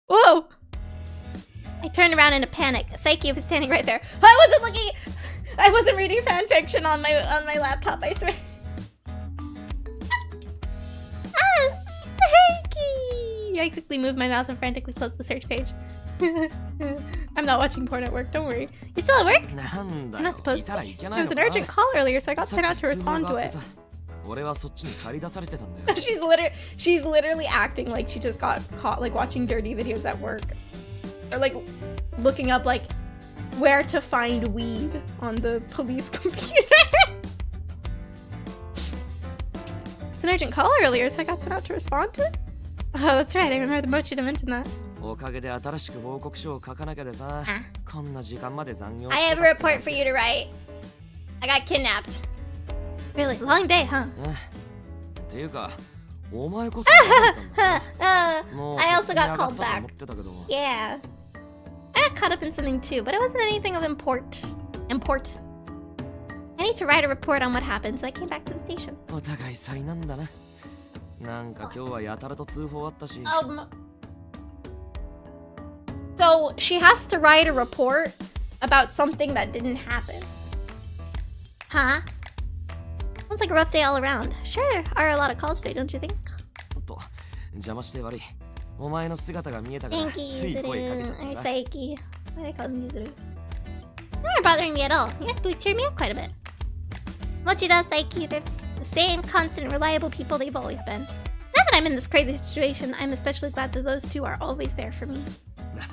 Whoa! I turned around in a panic. Saiki was standing right there. I wasn't reading fanfiction on my laptop, I swear. Saiki! I quickly moved my mouse and frantically closed the search page. I'm not watching porn at work, don't worry. You still at work? I'm not supposed to. There was an urgent call earlier, so I got sent out to respond to it. She's literally acting like she just got caught like watching dirty videos at work. or like looking up like where to find weed on the police computer. It's an urgent call earlier, so I got sent out to respond to it. Oh, that's right. I remember the Mochida mentioned that. おかげで新しく報告書を書かなきゃでさ、こんな時間まで残業して I have a report for you to write. I got kidnapped. Really long day, huh? っていうか、お前こそ何だったんだ。もう I also got ここ called に上がったと back. 思ってたけど。Yeah. I got caught up in something too, but it wasn't anything of import. I need to write a report on what happened, so I came back to the station. お互い災難だな。なんか今日はやたらと通報あったし。So she has to write a report about something that didn't happen. Huh? Sounds like a rough day all around. Sure, there are a lot of calls today, don't you think? おっと、邪魔して悪い。お前の姿が見えたから Thank you, つい声かけちゃっ Yuzuru. た Or さ。Saiki. Why do I call him Yuzuru? You're not bothering me at all. You actually cheer me up quite a bit. Mochida, Saiki, they're the same constant, reliable people they've always been. Now that I'm in this crazy situation, I'm especially glad that those two are always there for me.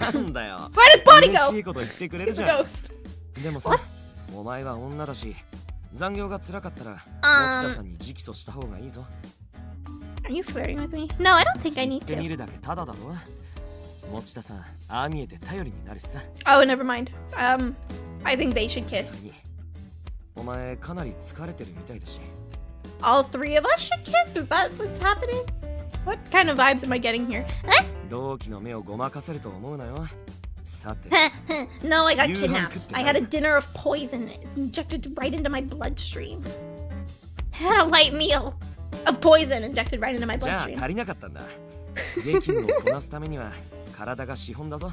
なんだよ。 Where does Bonnie 嬉 go? しいこと言ってくれる He's じ a ゃん。 ghost. でもさ、お前は女だし、残業が辛かったら、持田さんに直訴した方がいいぞ。Are you flirting with me? No, I don't think I need 言ってみ to. るだけただだろ。持田さん、ああ見えて頼りになるしさ。Oh, never mind. I think they should kiss. それに、お前かなり疲れてるみたいだし。All three of us should kiss? Is that what's happening? What kind of vibes am I getting here? 同期の目をごまかせると思うなよ。さて。No, I got kidnapped. I had a dinner of poison injected right into my bloodstream. Had a light meal of poison injected right into my じゃあ bloodstream. 足りなかったんだ。激務をこなすためには体が資本だぞ。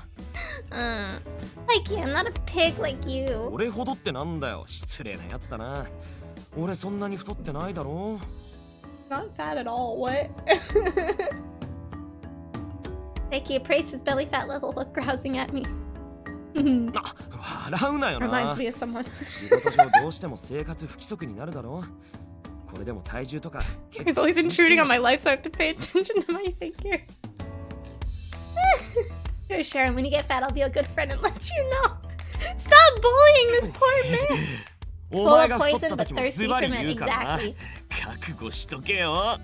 Like you, I'm not a pig like you. 俺ほどってなんだよ。失礼なやつだな。俺そんなに太ってないだろ。Not fat at all. What? Becky appraised his belly fat level while grousing at me. 笑うなよな。 Reminds me of someone. 仕事上どうしても生活不規則になるだろ。これでも体重とか He's always intruding on my life, so I have to pay attention to my figure. Sure, Sharon, when you get fat, I'll be a good friend and let you know. Stop bullying this poor man. お前が太った時もズバリ言うからな。覚悟しとけよ。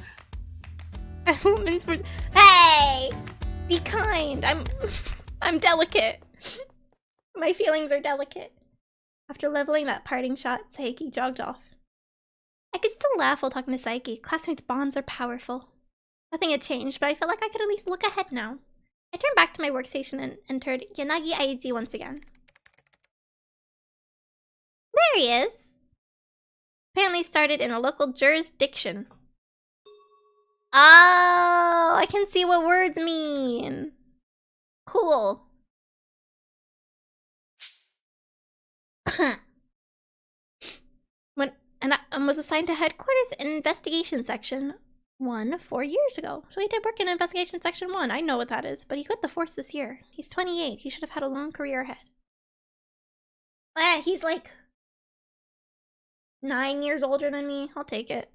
A woman's person. Hey, be kind. I'm delicate. My feelings are delicate. After leveling that parting shot, Saiki jogged off. I could still laugh while talking to Saiki. Classmates' bonds are powerful. Nothing had changed, but I felt like I could at least look ahead now. I turned back to my workstation and entered Yanagi Aiji once again. There he is. Apparently started in a local jurisdiction. Oh, I can see what words mean. Cool. And was assigned to headquarters in investigation section 1 4 years ago. So he did work in investigation section 1. I know what that is, but he quit the force this year. He's 28. He should have had a long career ahead. He's like 9 years older than me. I'll take it.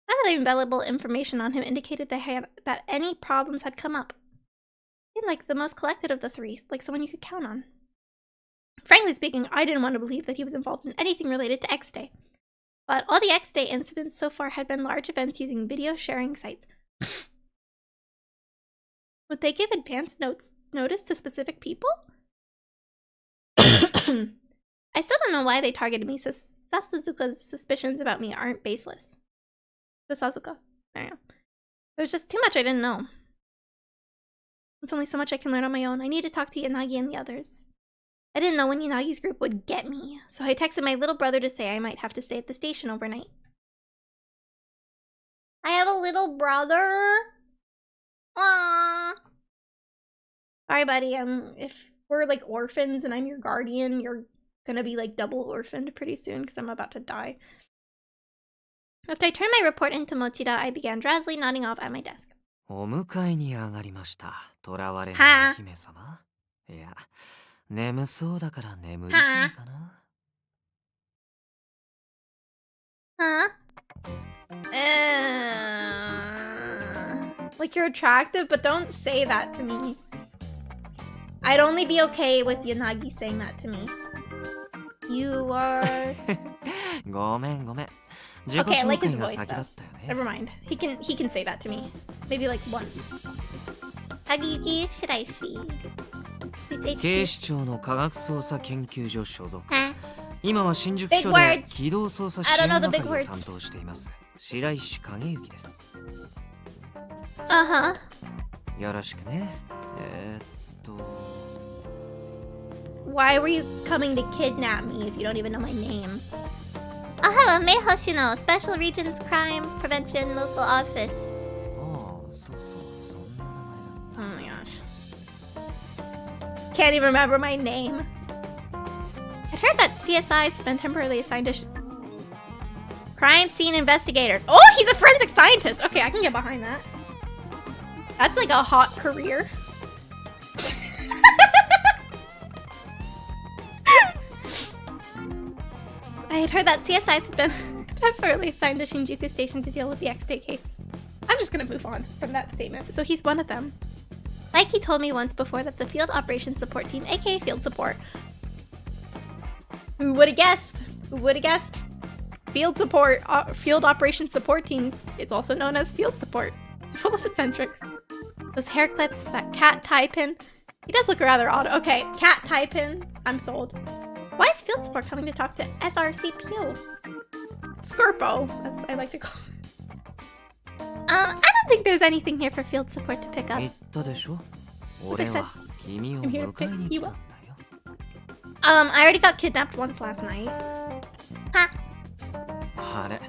None of the available information on him indicated that any problems had come up. He seemed like the most collected of the three, like someone you could count on. Frankly speaking, I didn't want to believe that he was involved in anything related to X Day. But all the X Day incidents so far had been large events using video sharing sites. Would they give advance notice to specific people? I still don't know why they targeted me, so Sasuzuka's suspicions about me aren't baseless. The Sasuka. I don't know. There's just too much I didn't know. There's only so much I can learn on my own. I need to talk to Yanagi and the others. I didn't know when Yanagi's group would get me, so I texted my little brother to say I might have to stay at the station overnight. I have a little brother? Aww. Sorry, buddy. If we're like orphans and I'm your guardian, you're gonna be like double orphaned pretty soon because I'm about to die. After I turned my report into Mochida, I began drowsily nodding off at my desk. お迎えに上がりました。囚われの姫様。いや、眠そうだから眠り姫かな。Huh? Like you're attractive, but don't say that to me. I'd only be okay with Yanagi saying that to me. You are... ごめんごめん。 Okay, I like his voice though. Never mind. He can say that to me. Maybe like once. Hagiyuki Shiraishi. 警視庁の科学捜査研究所所属。 Huh? 今は新宿 Big 署 words. で機動捜査支 I 援 don't know the 係 big を words. 担当しています白石景之です。 Uh-huh. よろしくね。Why were you coming to kidnap me if you don't even know my name? Oh, hello, Mei Hoshino, Special Regions Crime Prevention Local Office. ああ、そうそう、そんな名前だった。 Oh my gosh. Can't even remember my name. I heard that CSI has been temporarily assigned to crime scene investigator. Oh, he's a forensic scientist. Okay, I can get behind that. That's like a hot career. I had heard that CSI has been temporarily assigned to Shinjuku Station to deal with the X-Day case. I'm just gonna move on from that statement. So he's one of them. Like he told me once before that the Field Operations Support Team, aka Field Support. Who would have guessed? Who would have guessed? Field Support, Field Operations Support Team. It's also known as Field Support. It's full of eccentrics. Those hair clips, that cat tie pin. He does look rather odd. Okay, cat tie pin. I'm sold. Why is Field Support coming to talk to SRCPO? Scorpo, as I like to call it. I don't think there's anything here for Field Support to pick up. 言ったでしょ。俺は君を I'm here to 迎え pick に来 you たん up. だよ。 I already got kidnapped once last night. Ha! あれ、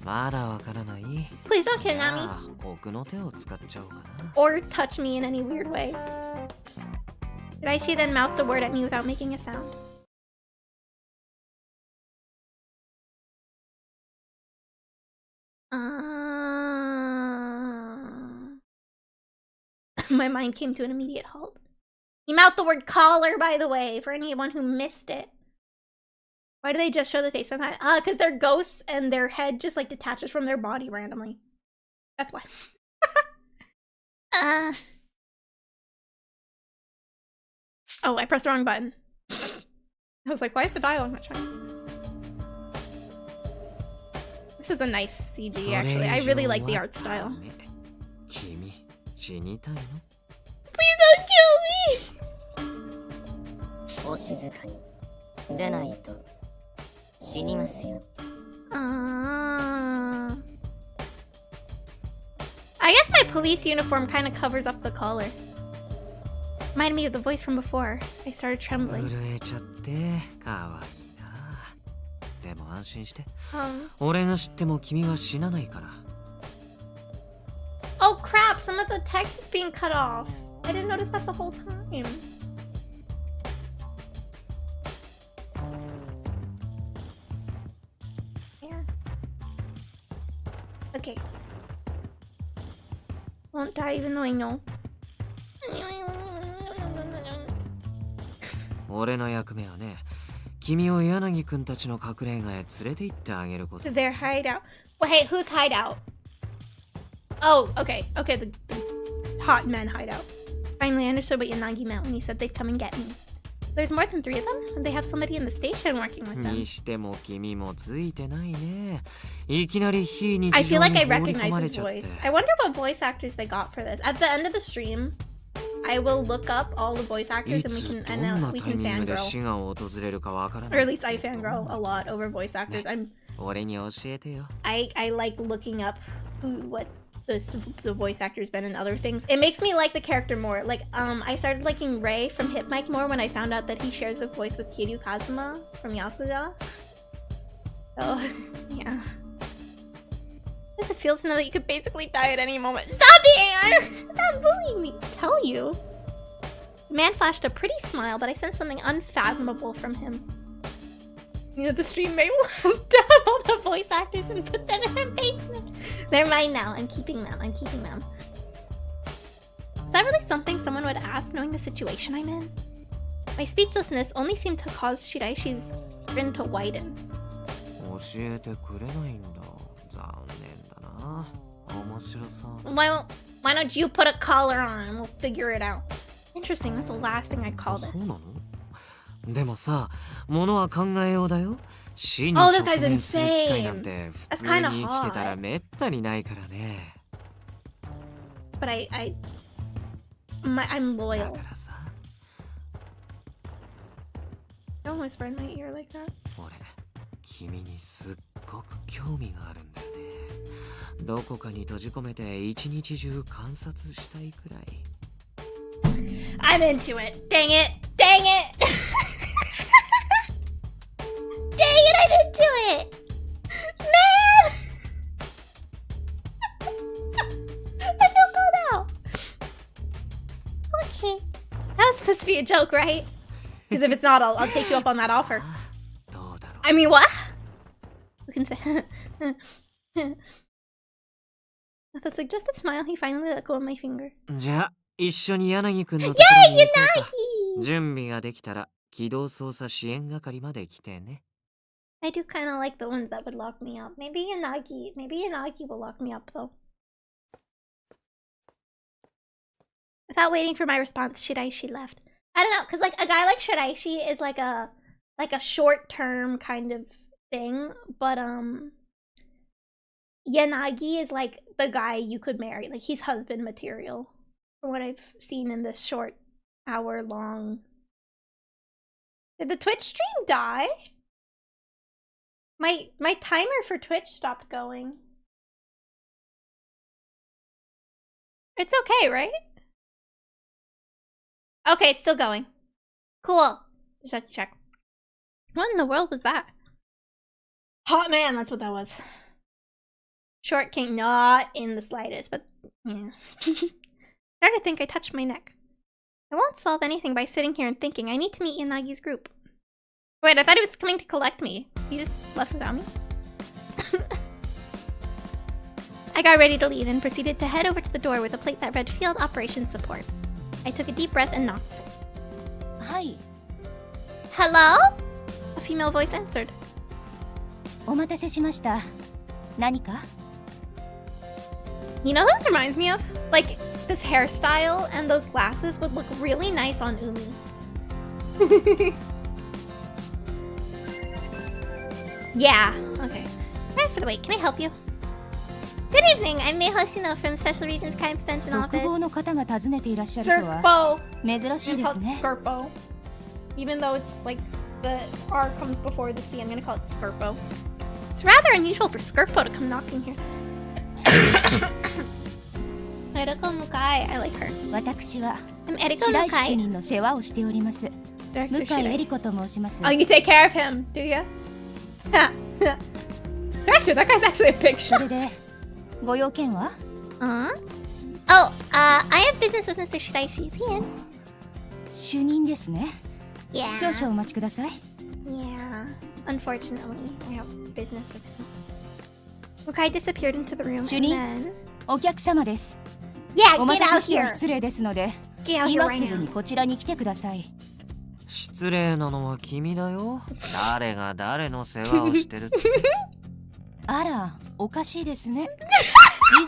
まだわからない。 Please don't kidnap me. ああ、奥の手を使っちゃおうかな。 Or touch me in any weird way. Raishi then mouthed a word at me without making a sound. My mind came to an immediate halt. He mouthed the word collar, by the way, for anyone who missed it. Why do they just show the face sometimes? Because they're ghosts and their head just like detaches from their body randomly. That's why. Oh, I pressed the wrong button. I was like, why is the dialogue not showing? This is a nice CG, actually. I really like the art style. 君、死にたいの？ Please don't kill me! お静かに出ないと死にますよ。I guess my police uniform kind of covers up the collar. Reminded me of the voice from before. I started trembling. 震えちゃってかわいいな。でも安心して。 俺が知っても君は死なないから。 Oh crap! Some of the text is being cut off. I didn't notice that the whole time. Yeah. Okay. Won't die even though I know. 俺の役目はね、君を柳くんたちの隠れ家へ連れて行ってあげること。 To their hideout. Wait, whose hideout? Oh, okay. Okay, the hot men hideout. Finally, I understood what Yanagi meant when he said they'd come and get me. There's more than 3 of them, and they have somebody in the station working with them. にしても君もついてないね。いきなり非日常 I に feel like I 放り込 recognize まれ his ちゃって voice. I wonder what voice actors they got for this. At the end of the stream, I will look up all the voice actors い and つ we ど can んな we タイ can ミングで fangirl. 死が訪れるかわからな Or い。 at least I fangirl a lot over voice actors.俺に教えてよ。 I like looking up what the voice actor's been in other things. It makes me like the character more. Like I started liking Rei from Hitmike more when I found out that he shares a voice with Kiryu Kazuma from Yakuza. So yeah. How does it feel to know that you could basically die at any moment? Stop it! Stop bullying me! Tell you. The man flashed a pretty smile, but I sensed something unfathomable from him. You know, the stream may will have down all the voice actors and put them in their basement. They're mine now. I'm keeping them. I'm keeping them. Is that really something someone would ask, knowing the situation I'm in? My speechlessness only seemed to cause Shiraishi's grin to widen. 教えてくれないんだ。残念だな。面白そう。Why don't you put a collar on and we'll figure it out? Interesting, that's the last thing I'd call this. そうなの？でもさ、物は考えようだよ。死に Oh, 直 this guy's 面する機会なん insane. て普 That's 通 kinda に生きてたら hot. めったにないからね。 But I'm だ loyal. からさ、 Don't whisper in my ear like that. 俺、君にすっごく興味があるんだよね。どこかに閉じ込めて一日中観察したいくらい。 I'm into it. Dang it. Dang it. Dang it, I'm into it. Man. I feel called out. Okay. That was supposed to be a joke, right? Because if it's not, I'll take you up on that offer. どうだろう。 I mean, what? You can say. With a suggestive smile, he finally let go of my finger. じゃあ、一緒に柳くんのところに行こうか。 Yanagi! 準備ができたら機動捜査支援係まで来てね。 I do kind of like the ones that would lock me up. Maybe Yanagi will lock me up though. Without waiting for my response, Shiraishi left. I don't know, cause like a guy like Shiraishi is like a short-term kind of thing, but Yanagi is like the guy you could marry. Like he's husband material, from what I've seen in this short hour-long. Did the Twitch stream die? My timer for Twitch stopped going. It's okay, right? Okay, it's still going. Cool. Just have to check. What in the world was that? Hot man, that's what that was. Short king, not in the slightest, but yeah. Started to think I touched my neck. I won't solve anything by sitting here and thinking. I need to meet Yanagi's group. Wait, I thought he was coming to collect me. He just left without me? I got ready to leave and proceeded to head over to the door with a plate that read Field Operations Support. I took a deep breath and knocked. Hi. Hello? A female voice answered. お待たせしました。何か? You know what this reminds me of? Like, this hairstyle and those glasses would look really nice on Umi. Yeah, okay. Sorry for the wait, can I help you? Good evening, I'm Mei Hoshino from Special Regions Crime Prevention 独 Office. 房の方が訪ねていらっしゃるとは Skurpo! 珍しいですね。 Skurpo. Even though it's like the R comes before the C, I'm gonna call it Skurpo. It's rather unusual for Skurpo to come knocking here. Eriko Mukai, I like her. 私は I'm Eriko 白石主 Mukai. 任の世話をしております。 Director 向井 Shirei. 恵理子と申します。 Oh, you take care of him, do ya? Director, that guy's actually a big そ shot. れでご用件は? Oh, I have business with Mr. Shiraishi. Is he in? 主任ですね。 Yeah. 少々お待ちください。 Yeah. Unfortunately, I have business with him. Mukai disappeared into the room and 主任、 then... お客様です。 Yeah, お get 待た out せしては here! 失礼ですので、 Get out here 今 right すぐ now. にこちらに来てください。失礼なのは君だよ。誰が誰の世話をしてるって。あら、おかしいですね。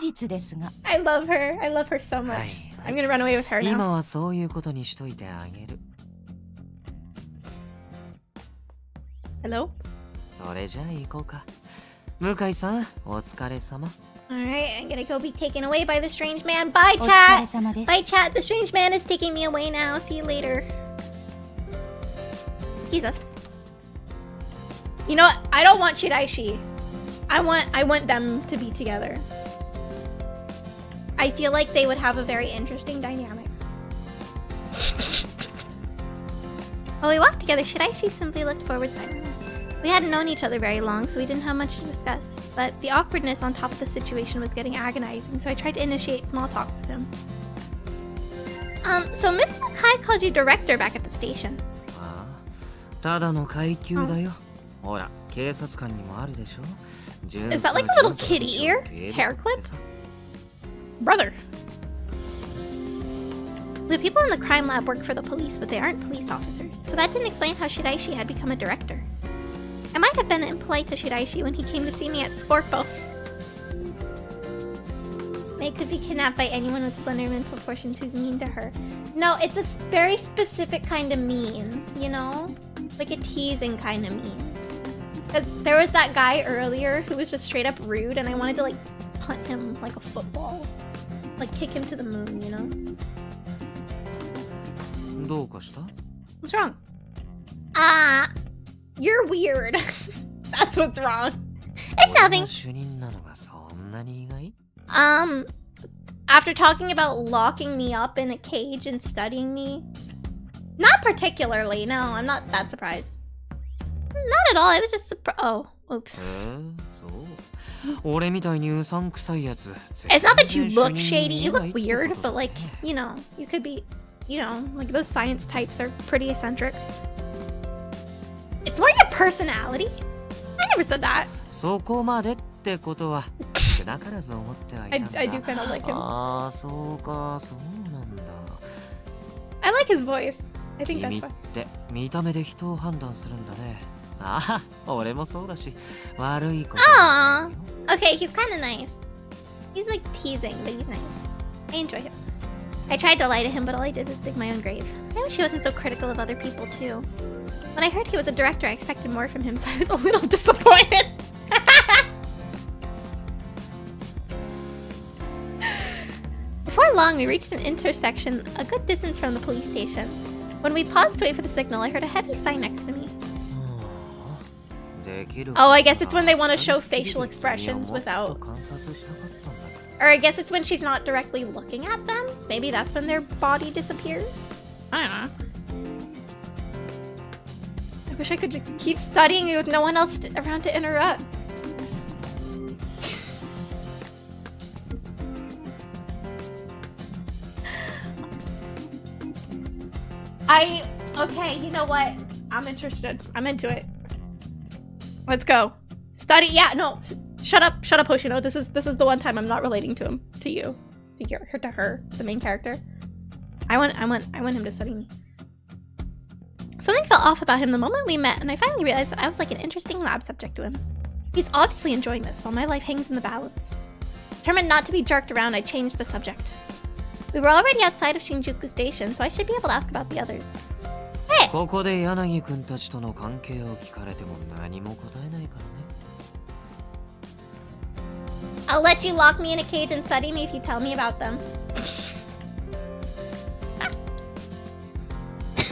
事実ですが。I love her. I love her so much. はい、 I'm gonna run away with her 今 now. はそういうことにしといてあげる。 Hello? それじゃあ行こうか。向井さん、お疲れ様。 Alright, I'm gonna go be taken away by the strange man. Bye, お疲れ chat! 様です。 Bye, chat. The strange man is taking me away now. See you later. Jesus. You know what? I don't want Shiraishi. I want them to be together. I feel like they would have a very interesting dynamic. While we walked together, Shiraishi simply looked forward silently. We hadn't known each other very long, so we didn't have much to discuss. But the awkwardness on top of the situation was getting agonizing, so I tried to initiate small talk with him. So Miss Nakai called you director back at the station. ああ、ただの階級だよ。ほら、警察官にもあるでしょ。 Is that like a little kitty ear? Hair clip? Brother. The people in the crime lab work for the police, but they aren't police officers. So that didn't explain how Shiraishi had become a director. I might have been impolite to Shiraishi when he came to see me at Scorpo. May could be kidnapped by anyone with slender mental proportions who's mean to her. No, it's a very specific kind of mean, you know? Like a teasing kind of mean. Because there was that guy earlier who was just straight up rude and I wanted to like punt him like a football. Like kick him to the moon, you know? どうかした? What's wrong? You're weird. That's what's wrong. It's nothing. 主任なのがそんなに意外? After talking about locking me up in a cage and studying me, not particularly. No, I'm not that surprised. Not at all. I was just surprised. Oh, oops. そう。俺みたいにうさんくさいやつ。 It's not that you look shady. You look weird, but like, you know, you could be, you know, like those science types are pretty eccentric. It's more your personality. I never said that. そこまでってことは少なからず思ってはいたんだ。 I do kind of like him. ああ、そうか、そうなんだ。 I like his voice. I think 君 that's っ fine. て見た目で人を判断するんだね。ああ、俺もそうだし、悪いことじゃないよ。 Okay, he's kind of nice. He's like teasing, but he's nice. I enjoy him. I tried to lie to him, but all I did was dig my own grave. I wish he wasn't so critical of other people, too. When I heard he was a director, I expected more from him, so I was a little disappointed. Before long, we reached an intersection a good distance from the police station. When we paused to wait for the signal, I heard a heavy sigh next to me. Oh, I guess it's when they want to show facial expressions without... Or I guess it's when she's not directly looking at them. Maybe that's when their body disappears. I don't know. I wish I could just keep studying with no one else around to interrupt. Okay, you know what? I'm interested. I'm into it. Let's go. Study. Yeah, no. Shut up, Hoshino. This is the one time I'm not relating to him, to you, to her, the main character. I want him to study me. Something felt off about him the moment we met, and I finally realized that I was like an interesting lab subject to him. He's obviously enjoying this, while my life hangs in the balance. Determined not to be jerked around, I changed the subject. We were already outside of Shinjuku Station, so I should be able to ask about the others. Hey! ここで柳くんたちとの関係を聞かれても何も答えないからね。 I'll let you lock me in a cage and study me if you tell me about them.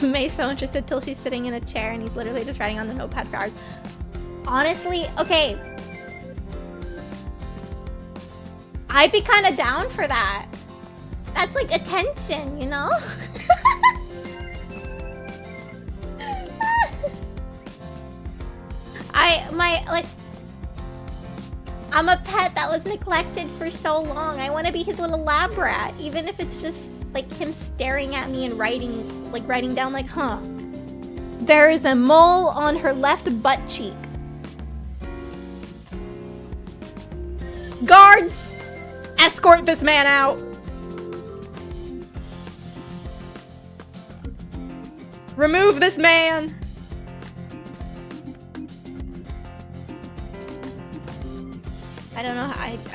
Mei's so interested till she's sitting in a chair and he's literally just writing on the notepad for hours. Honestly, okay. I'd be kind of down for that. That's like attention, you know? I'm a pet that was neglected for so long. I want to be his little lab rat, even if it's just like him staring at me and writing down like, huh. There is a mole on her left butt cheek. Guards! Escort this man out! Remove this man!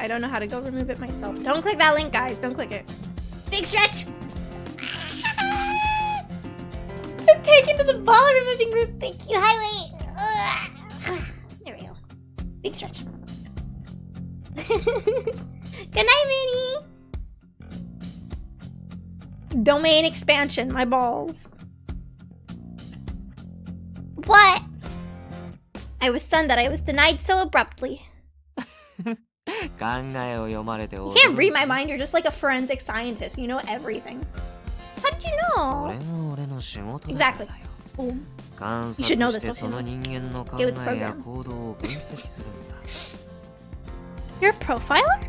I don't know how to go remove it myself. Don't click that link, guys. Don't click it. Big stretch! I'm taken to the ball removing room. Thank you, Highway. There we go. Big stretch. Good night, Minnie. Domain expansion. My balls. What? I was stunned that I was denied so abruptly. You can't read my mind, you're just like a forensic scientist. You know everything. How did you know? Exactly. Boom. You should know this, Hoshino. Get with the program. You're a profiler?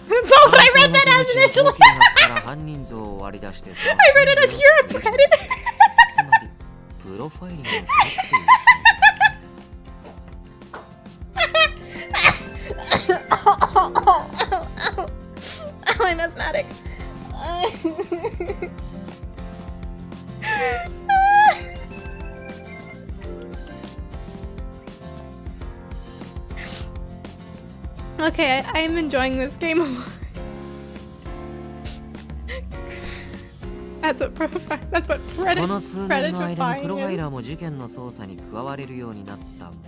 That's not what I read that as initially. I read it as you're a predator. Oh, I'm asthmatic. Okay, I am enjoying this game a lot. That's what この数年の間にプロファイ predifying is. ラーも事件の捜査に加われるようになったもの。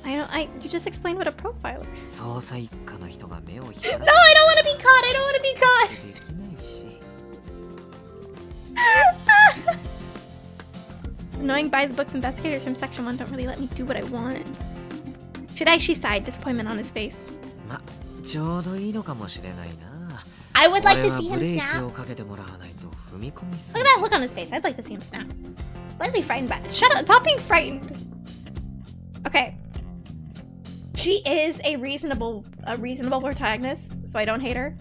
You just explained what a profiler is. 捜査一課の人が目を光ら No, I don't want to be caught. I don't want to be caught. できないし。 Annoying by the books investigators from section 1 don't really let me do what I want. She sighed, disappointment on his face. ま、ちょうどいいのかもしれないな。 I would like 俺 to は see ブ him レーキ snap. をかけてもらわないと踏み込みす Look ぎ at that look on his face. I'd like to see him snap. Slightly frightened by Shut up. Stop being frightened. Okay. She is a reasonable protagonist, so I don't hate her.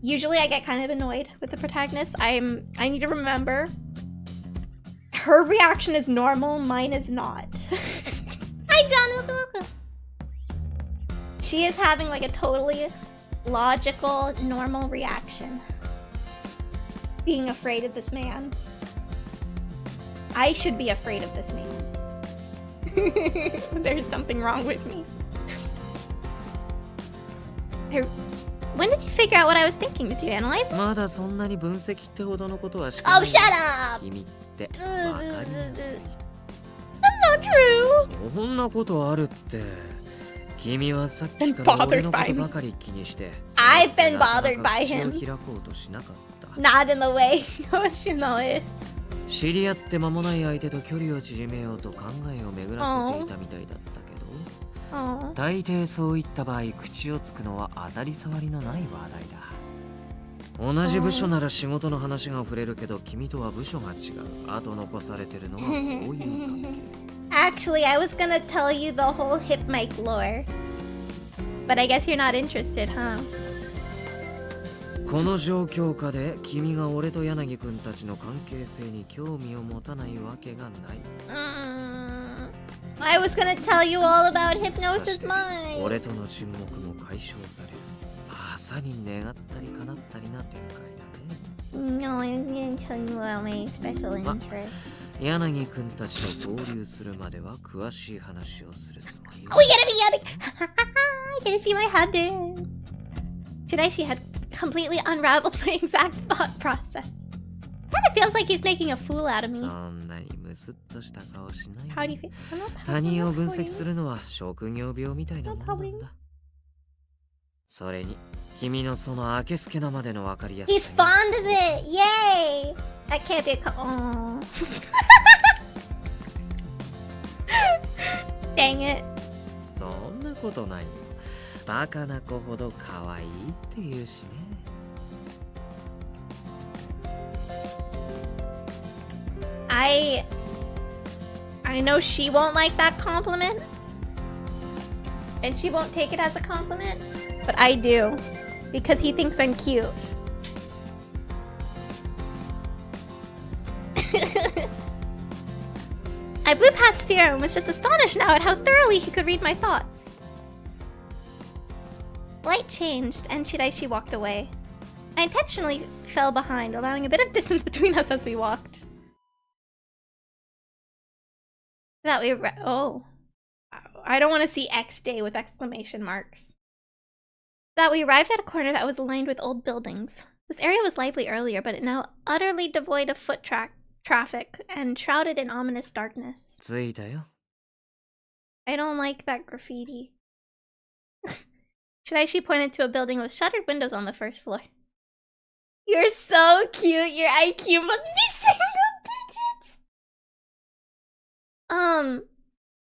Usually I get kind of annoyed with the protagonist. I need to remember her reaction is normal, mine is not. Hi John, welcome. She is having like a totally logical, normal reaction. Being afraid of this man. I should be afraid of this man. There's something wrong with me. When did you figure out what I was thinking? Did you analyze it? まだそんなに分析ってほどのことはして Oh, ない。 shut up! 君ってわかりやすい。 That's not true! そんなことあるって。君はさっきから俺のことばかり気にして。 I've been bothered by him. 口を開こうとしなかった。 Not in the way Yoshino is. 知り合って間もない相手と距離を縮めようと考えを巡らせていたみたいだったけど、 Oh. 大抵そういった場合口をつくのは当たり障りのない話題だ。同じ部署なら仕事の話が触れるけど君とは部署が違う。あと残されてるのはこういう関係。 Actually, I was gonna tell you the whole hip mic lore. But I guess you're not interested, huh? この状況下で君が俺と柳くんたちの関係性に興味を持たないわけがない。I was gonna tell you all about そし Hypnosis て Mind. 俺との沈黙も解消される。まさに願ったり叶ったりな展開だね。 No, I was gonna tell you about my special interest. 柳くんたちと合流するまでは詳しい話をするつもり。 We gotta be I gotta see my head. Today she had completely unraveled my exact thought process. Kind of feels like he's making a fool out of me. そんなにムスッとした顔しない。 How do you feel? I'm not 他人を分析 pouting. するのは職業病みたいなものなんだ。それに君のそのあけすけなまでの分かりやす He's さに fond of it. Yay! That can't be a oh. Dang it. そんなことないよ。バカな子ほど可愛いって言うしね。I know she won't like that compliment. And she won't take it as a compliment. But I do. Because he thinks I'm cute. I blew past fear and was just astonished now at how thoroughly he could read my thoughts. Light changed, and Shiraishi walked away. I intentionally fell behind, allowing a bit of distance between us as we walked. That we oh. I don't want to see X day with exclamation marks. That we arrived at a corner that was lined with old buildings. This area was lively earlier, but now utterly devoid of foot traffic and shrouded in ominous darkness. 着いたよ。 I don't like that graffiti. Shiraishi pointed to a building with shuttered windows on the first floor. You're so cute. Your IQ must be single digits.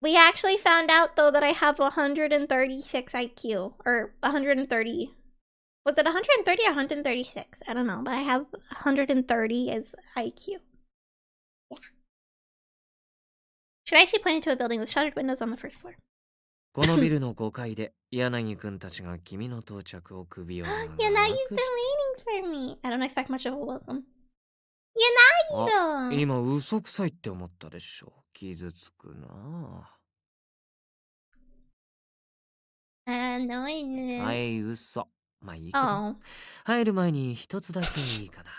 We actually found out though that I have 136 IQ, or 130. Was it 130 or 136? I don't know, but I have 130 as IQ. Yeah. Shiraishi pointed to a building with shuttered windows on the first floor. このビルの5階で柳くんたちが君の到着を首を長く Yanagi's been waiting for me. I don't expect much of a welcome. Yanagi あ、 though. 今嘘くさいって思ったでしょ。傷つくな。 No, I didn't. はい、嘘。まあいいけど。 Oh. 入る前に一つだけいいかな。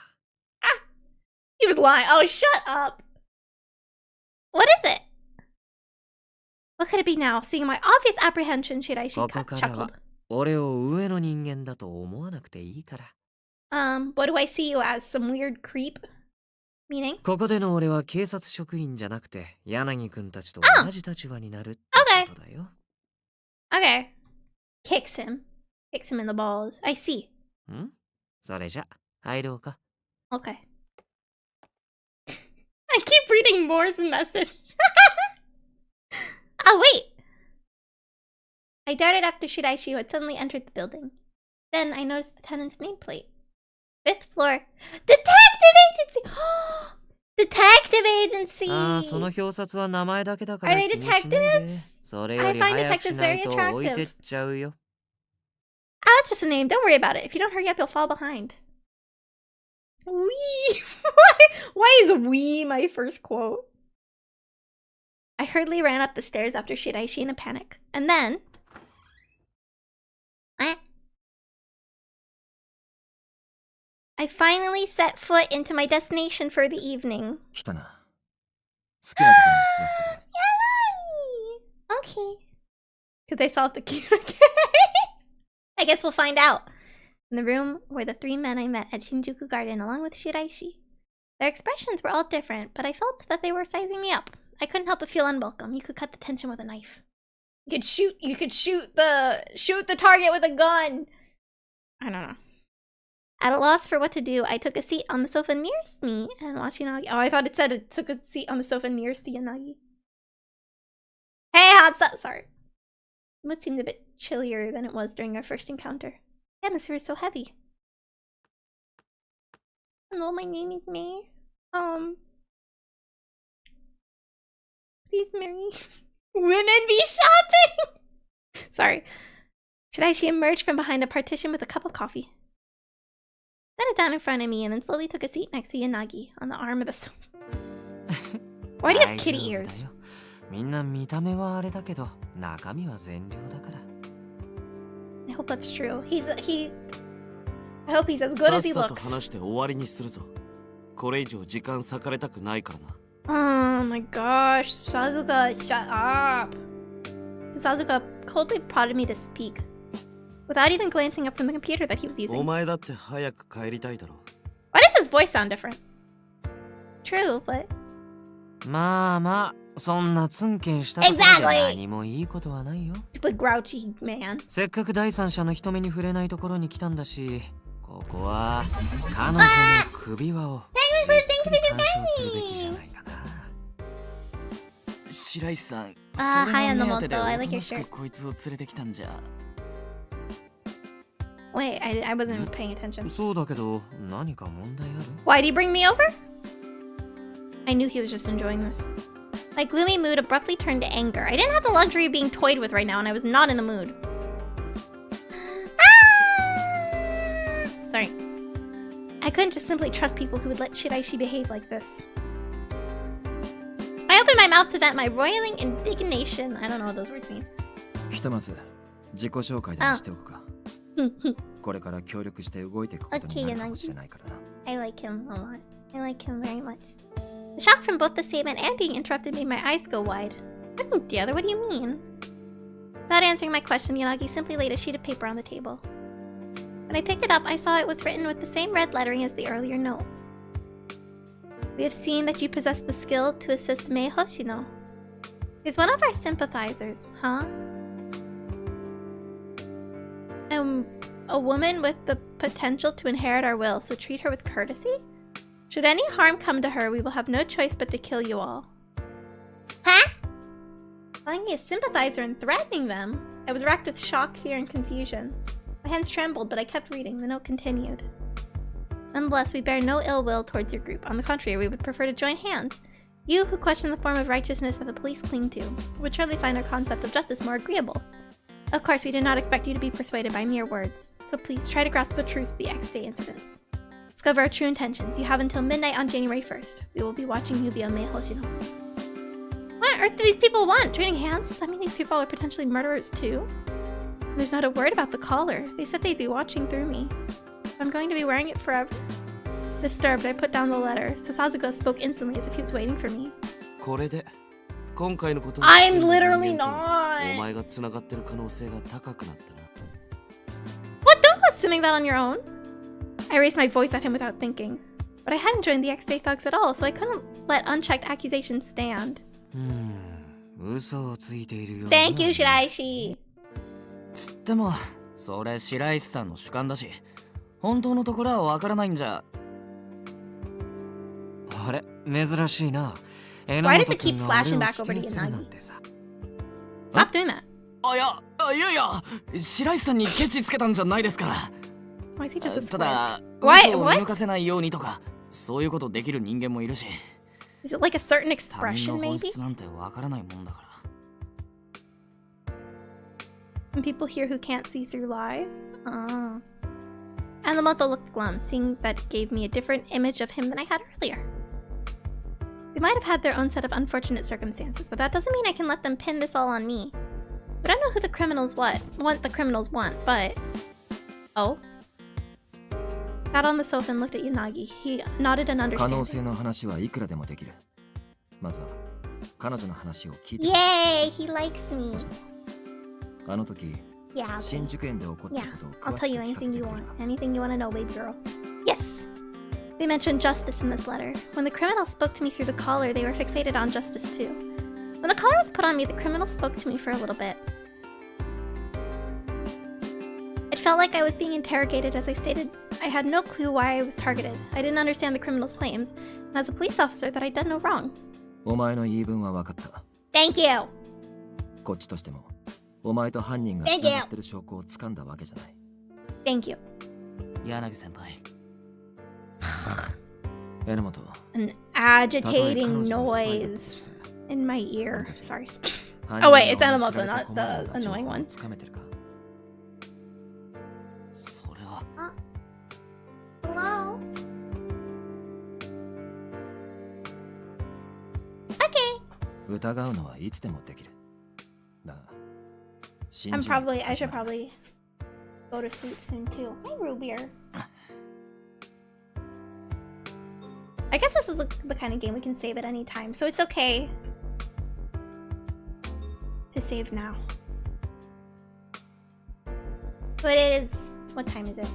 He was lying. Oh, shut up. What is it? What could it be now? Seeing my obvious apprehension, Shiraishi ここからは chuckled. 俺を上の人間だと思わなくていいから。 What do I see you as? Some weird creep? Meaning? ここでの俺は警察職員じゃなくて柳くんたちと同じ立場になるってことだよ。Okay. Kicks him in the balls. I see. ん？それじゃ入ろうか。Okay. I keep reading Moore's message. Oh, wait! I darted after Shiraishi, who had suddenly entered the building. Then I noticed the tenant's nameplate. 5th floor. Detective agency! Detective agency! ああ、その表札は名前だけだから Are they 気にしないで。 detectives? それより早くしないと置いてっちゃうよ。Oh, that's just a name. Don't worry about it. If you don't hurry up, you'll fall behind. Wee! Why is wee my first quote? I hurriedly ran up the stairs after Shiraishi in a panic. And then... I finally set foot into my destination for the evening. 来たな。好きなところに座ってくれ。 Okay. Could they solve the case? I guess we'll find out. In the room were the 3 men I met at Shinjuku Garden along with Shiraishi. Their expressions were all different, but I felt that they were sizing me up. I couldn't help but feel unwelcome. You could cut the tension with a knife. You could shoot the target with a gun. I don't know. At a loss for what to do, I took a seat on the sofa nearest me and watched Yanagi. Oh, I thought it said it took a seat on the sofa nearest to Yanagi. Hey, hot stuff. Sorry. The mood seemed a bit chillier than it was during our first encounter. The atmosphere is so heavy. Hello, my name is Mei. Please marry. Women be shopping! Sorry. Shiraishi emerged from behind a partition with a cup of coffee. Set it down in front of me and then slowly took a seat next to Yanagi on the arm of the sofa. Why do you have kitty ears? みんな見た目はあれだけど中身は善良だから。 I hope that's true. I hope he's as good as he さっさと looks. 話して終わりにするぞ。これ以上時間割かれたくないからな。Oh my gosh, Sasuga, shut up. Sasuga coldly prodded me to speak, without even glancing up from the computer that he was お using. 前だって早く帰りたいだろ。Why does his voice sound different? True, but... まあまあ、そんなツンケンしたところで何もいいことはないよ。But grouchy man. せっかく第三者の人目に触れないところに来たんだし、ここは彼女の首輪をじっくり鑑賞するべきじゃないかな。白石さん、あー、それの目当てで Hayamoto, I お like と your なし shirt. くこいつを連れてきたんじゃ。Wait, I wasn't paying attention. そうだけど、何か問題ある？ Why'd he bring me over? I knew he was just enjoying this. My gloomy mood abruptly turned to anger. I didn't have the luxury of being toyed with right now, and I was not in the mood. Ah! Sorry. I couldn't just simply trust people who would let Shiraishi behave like this. I opened my mouth to vent my roiling indignation. I don't know what those words mean. ひとまず自己紹介でもしておくか。これから協力して動いていくことになるかもしれないからな。I like him a lot. I like him very much. The shock from both the statement and being interrupted made my eyes go wide. One looked the other, what do you mean? Without answering my question, Yanagi simply laid a sheet of paper on the table. When I picked it up, I saw it was written with the same red lettering as the earlier note. We have seen that you possess the skill to assist Mei Hoshino. He's one of our sympathizers, huh? A woman with the potential to inherit our will, so treat her with courtesy? Should any harm come to her, we will have no choice but to kill you all. Huh? Calling me a sympathizer and threatening them? I was racked with shock, fear, and confusion. My hands trembled, but I kept reading. The note continued. Nonetheless, we bear no ill will towards your group. On the contrary, we would prefer to join hands. You, who question the form of righteousness that the police cling to, would surely find our concept of justice more agreeable. Of course, we did not expect you to be persuaded by mere words, so please try to grasp the truth of the X-Day incidents. Discover our true intentions. You have until midnight on January 1st. We will be watching you via Mei Hoshino. What on earth do these people want? Joining hands? Does that mean these people are potentially murderers too? There's not a word about the collar. They said they'd be watching through me. I'm going to be wearing it forever. Disturbed, I put down the letter. Sasuga spoke instantly as if he was waiting for me. I'm literally not. What? Don't go assuming that on your own. I raised my voice at him without thinking. But I hadn't joined the X-Day Thugs at all, so I couldn't let unchecked accusations stand. Thank you, Shiraishi! つってもそれ白石さんの主観だし本当のところはわからないんじゃ。あれ珍しいな。 Why does it keep flashing back over to Yanagi? Stop doing that. いや白石さんにケチつけたんじゃないですから。 Why is he just a ただ Why? 嘘を What? 見抜かせないようにとかそういうことできる人間もいるし。 Is it like a certain 他人 expression, の本 maybe? 質なんてわからないもんだから。 Some people here who can't see through lies? Ah. And Lamoto looked glum, seeing that it gave me a different image of him than I had earlier. They might have had their own set of unfortunate circumstances, but that doesn't mean I can let them pin this all on me. We don't know who the criminals want the criminals want, but... Oh? Got on the sofa and looked at Yanagi. He nodded in 可 understanding. 能性の話はいくらでもできる。まずは彼女の話を聞いて。 Yay! He likes me. あの時、 Yeah, 新 okay. 宿園で起こった Yeah, ことを I'll 詳 tell し you く聞かせ anything て you くれ want. るか。 Anything you want to know, baby girl. Yes! They mentioned justice in this letter. When the criminal spoke to me through the collar, they were fixated on justice too. When the collar was put on me, the criminal spoke to me for a little bit. It felt like I was being interrogated as I stated I had no clue why I was targeted. I didn't understand the criminal's claims, and as a police officer that I'd done no wrong. お前の言い分は分かった。 Thank you! こっちとしても、お前と犯人が繋がってる証拠を掴んだわけじゃない。 Thank you. 柳先輩。榎本。 An たとえ彼 agitating 女をスパイだと noise して in my ear. Sorry. 犯 Oh 人 wait, it's が思い Enomoto, 知られ not て困るよ the うな情 annoying 報を one. つかめてるか。それは。 Hello? Okay. 疑うのはいつでもできる。だが、信 I じないと should 始まる。 probably go to sleep soon too. Hi, Rubier. I guess this is the kind of game we can save at any time, so it's okay to save now. So it is, what time is it?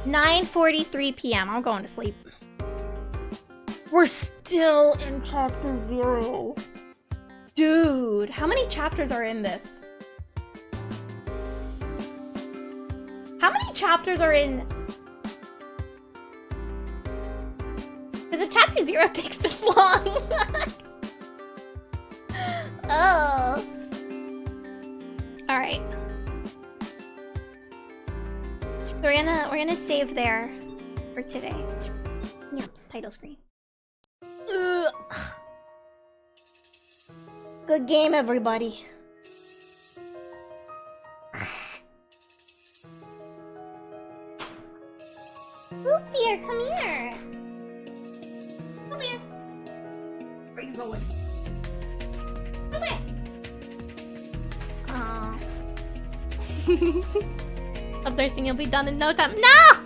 9:43 p.m. I'm going to sleep. We're still in chapter 0. Dude, how many chapters are in this? How many chapters are in? Because the chapter 0 takes this long. Oh. Alright. So we're gonna save there for today. Yep, title screen. Ugh. Good game, everybody. Root beer, come here. Come here. Where are you going? Come here. Aww. I'm thirsting, you'll be done in no time. No!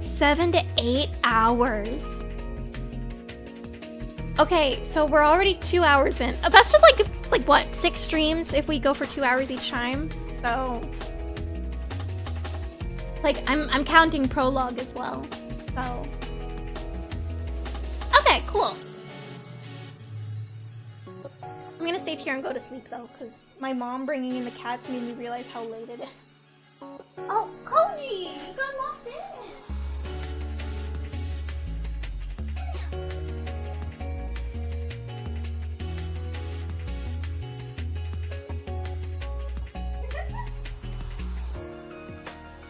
7 to 8 hours. Okay, so we're already 2 hours in. Oh, that's just like what, 6 streams if we go for 2 hours each time. So like I'm counting prologue as well. So okay, cool. I'm gonna save here and go to sleep though, because my mom bringing in the cats made me realize how late it is. Oh, Koji, you got locked in.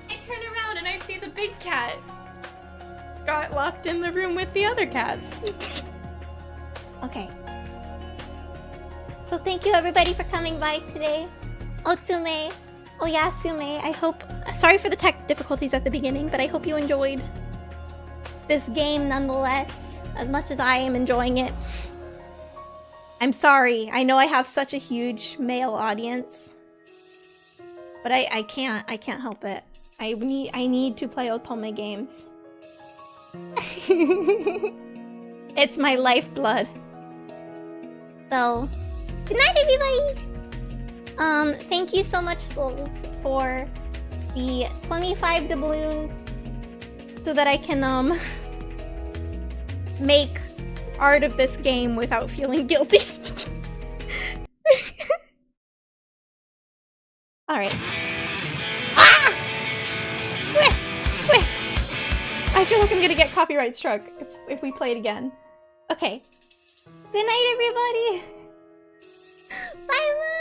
I turn around and I see the big cat got locked in the room with the other cats. Okay. So thank you everybody for coming by today. Otsume, Oyasume, I hope... Sorry for the tech difficulties at the beginning, but I hope you enjoyed this game nonetheless, as much as I am enjoying it. I'm sorry, I know I have such a huge male audience, but I can't help it. I need to play Otome games. It's my lifeblood. So, good night everybody! Thank you so much, Souls, for the 25 doubloons so that I can make art of this game without feeling guilty. Alright. Ah! Wait. I feel like I'm gonna get copyright struck if we play it again. Okay. Good night, everybody! Bye, Lou!